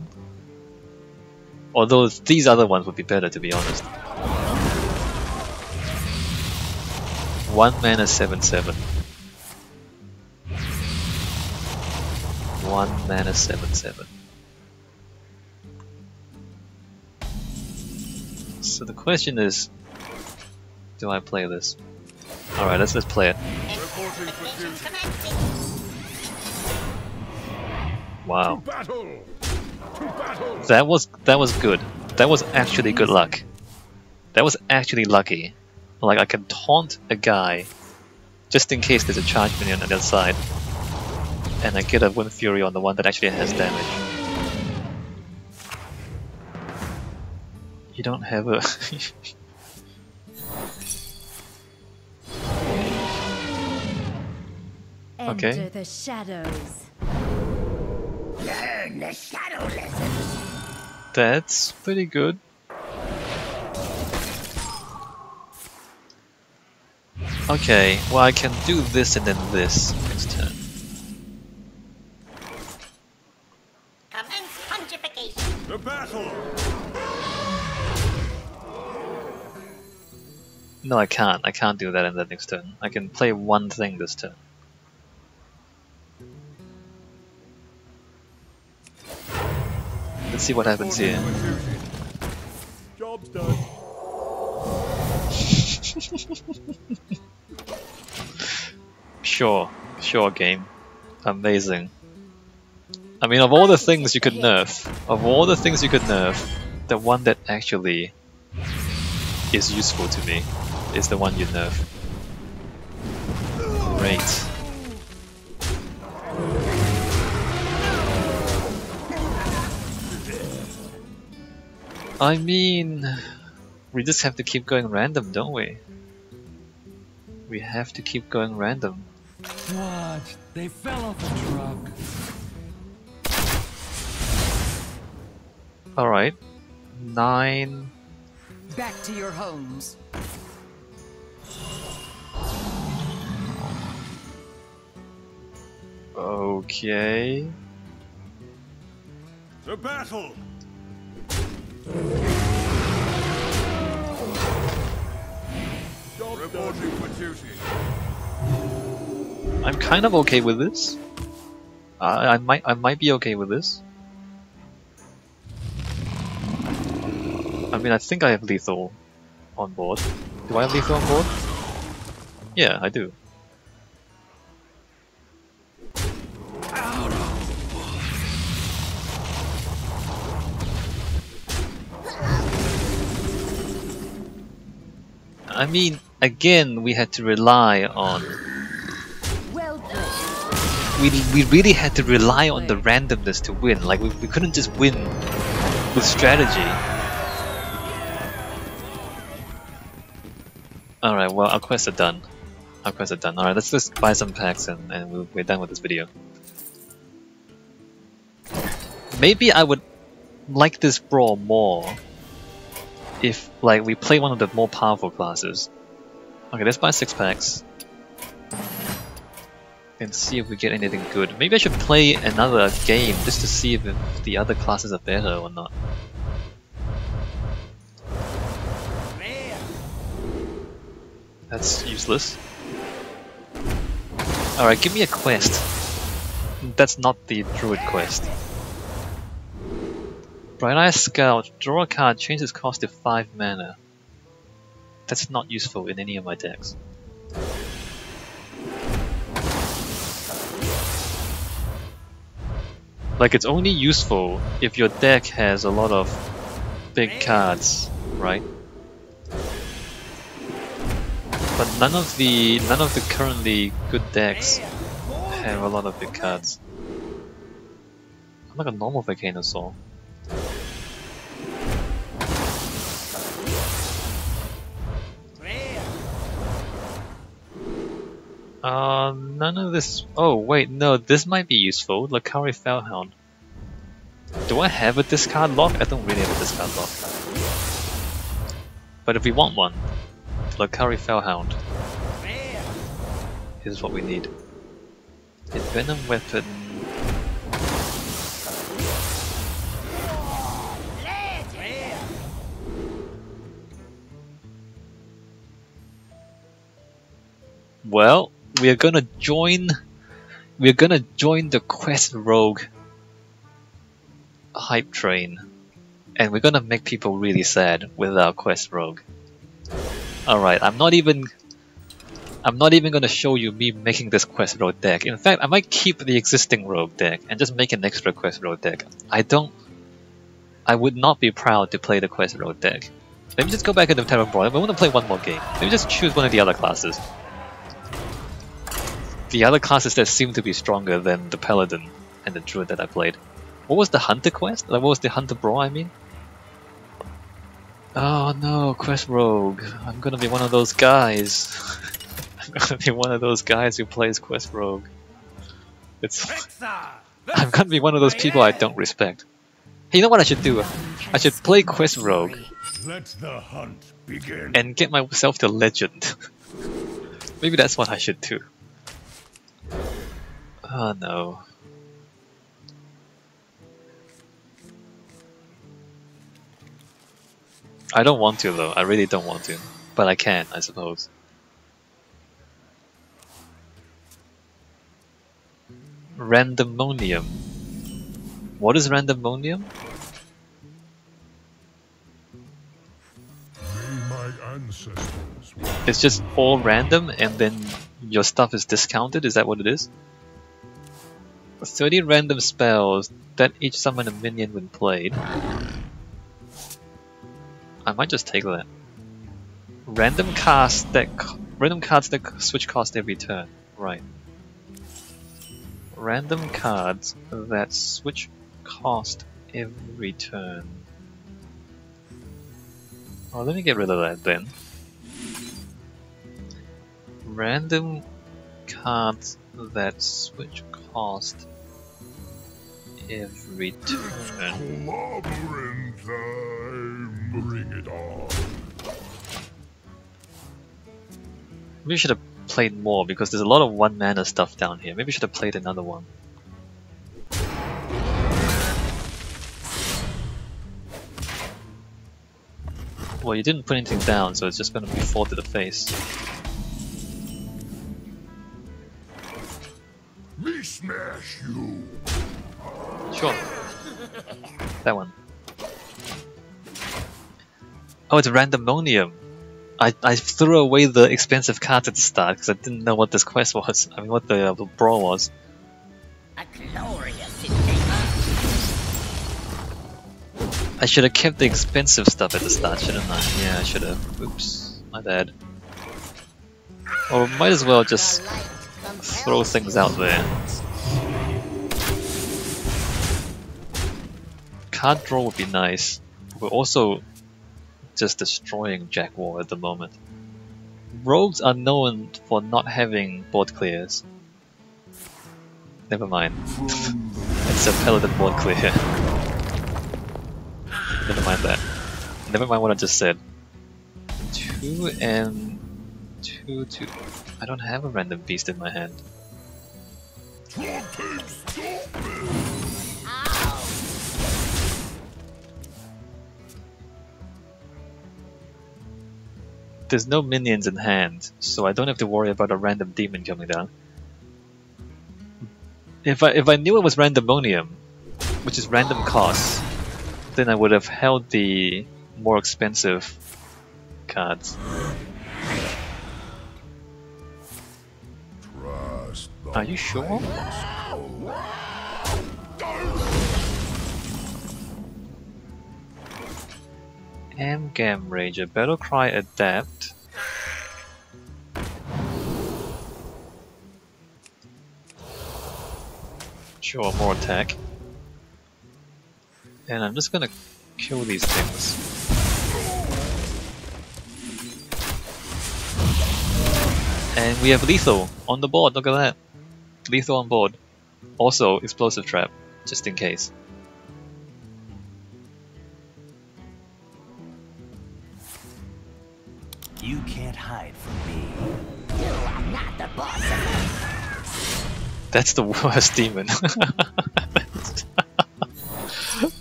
Although these other ones would be better, to be honest. 1 mana 7/7. 1 mana 7/7. So the question is, do I play this? Alright, let's play it. Reporting for duty. Wow. Battle. To battle. That was good. That was actually good luck. That was actually lucky. Like, I can taunt a guy just in case there's a charge minion on the other side, and I get a Wind Fury on the one that actually has damage. You don't have a... Okay. Enter the shadows. Learn the shadow lessons. That's pretty good. Okay, well I can do this and then this next turn. Commence pontification. To battle. No, I can't. I can't do that in the next turn. I can play one thing this turn. Let's see what happens here. Job's done. Sure game. Amazing. I mean, of all the things you could nerf, the one that actually is useful to me is the one you nerf. Great. I mean, we just have to keep going random, don't we? We have to keep going random. What? They fell off a truck. Alright. 9. Back to your homes. Okay. To battle. Reporting for duty. I'm kind of okay with this. I might be okay with this. I mean, I think I have lethal on board. Do I have lethal on board? Yeah, I do. I mean, again, we had to rely on Well done. we really had to rely on the randomness to win. Like we couldn't just win with strategy. Alright, well our quests are done. Alright, let's just buy some packs and we're done with this video. Maybe I would like this brawl more if like we play one of the more powerful classes. Okay, let's buy 6 packs and see if we get anything good. Maybe I should play another game just to see if the other classes are better or not. That's useless. Alright, give me a quest. That's not the druid quest. Bright Eye Scout, draw a card, change its cost to 5 mana. That's not useful in any of my decks. Like, it's only useful if your deck has a lot of big cards, right? But none of the currently good decks have a lot of big cards. I'm like a normal Volcanosaur. None of this. Oh wait, no, this might be useful. Lakari Fellhound. Do I have a discard lock? I don't really have a discard lock. But if we want one, Lakari Fellhound is what we need. A Venom Weapon. Well, we're gonna join the Quest Rogue hype train, and we're gonna make people really sad with our Quest Rogue. Alright, I'm not even gonna show you me making this Quest Rogue deck. In fact, I might keep the existing Rogue deck and just make an extra Quest Rogue deck. I would not be proud to play the Quest Rogue deck. Let me just go back into Tavern Brawl. I want to play one more game. Let me just choose one of the other classes. The other classes that seem to be stronger than the Paladin and the Druid that I played. What was the Hunter quest? Like, what was the Hunter Brawl, I mean? Oh no, Quest Rogue. I'm gonna be one of those guys. I'm gonna be one of those guys who plays Quest Rogue. I'm gonna be one of those people I don't respect. Hey, you know what I should do? I should play Quest Rogue. Let the hunt begin. And get myself to Legend. Maybe that's what I should do. Oh no. I don't want to though, I really don't want to. But I can, I suppose. Randomonium. What is Randomonium? It's just all random and then your stuff is discounted, is that what it is? 30 random spells that each summon a minion when played. I might just take that. Random cards that switch cost every turn. Right. Random cards that switch cost every turn. Oh, let me get rid of that then. Random cards that switch cost every turn. Clobbering time. Bring it on. Maybe I should have played more because there's a lot of 1 mana stuff down here. Maybe I should have played another one. Well, you didn't put anything down, so it's just gonna be 4 to the face. Me smash you. Sure. That one. Oh, it's Randomonium. I threw away the expensive cards at the start because I didn't know what this quest was. I mean, what the brawl was. A glorious endeavor. I should have kept the expensive stuff at the start, shouldn't I? Yeah, I should have. Oops, my bad. Or might as well just throw things out there. card draw would be nice. We're also just destroying Jack War at the moment. Rogues are known for not having board clears. Never mind. It's a Paladin board clear. Never mind that. Never mind what I just said. 2 and 2, 2. I don't have a random beast in my hand. There's no minions in hand, so I don't have to worry about a random demon coming down. If I knew it was randomonium, which is random cost, then I would have held the more expensive cards. Are you sure? Amgam Rager, Battlecry Adapt. Sure, more attack. And I'm just gonna kill these things. And we have lethal on the board, look at that. Lethal on board. Also, explosive trap, just in case. You can't hide from me. You are not the boss of me. That's the worst demon.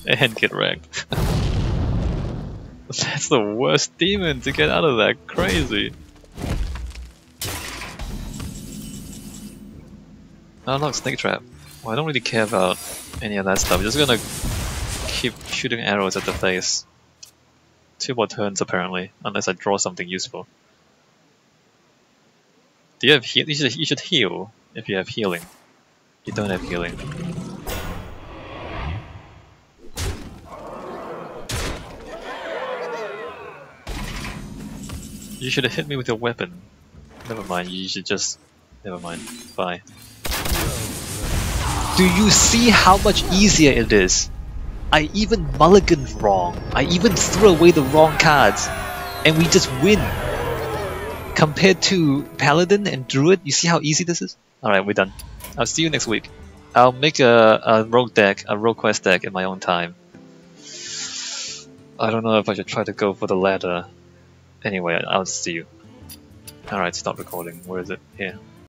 And get wrecked. That's the worst demon to get out of that. Crazy. Oh look, snake trap. Well, I don't really care about any of that stuff. I'm just gonna keep shooting arrows at the face. 2 more turns apparently, unless I draw something useful. Do you have heal? You should heal if you have healing. You don't have healing. You should have hit me with your weapon. Never mind, you should just... Never mind. Bye. Do you see how much easier it is? I even mulliganed wrong. I even threw away the wrong cards. And we just win. Compared to Paladin and Druid, you see how easy this is? Alright, we're done. I'll see you next week. I'll make a rogue deck, a rogue quest deck in my own time. I don't know if I should try to go for the ladder. Anyway, I'll see you. Alright, stop recording. Where is it? Here.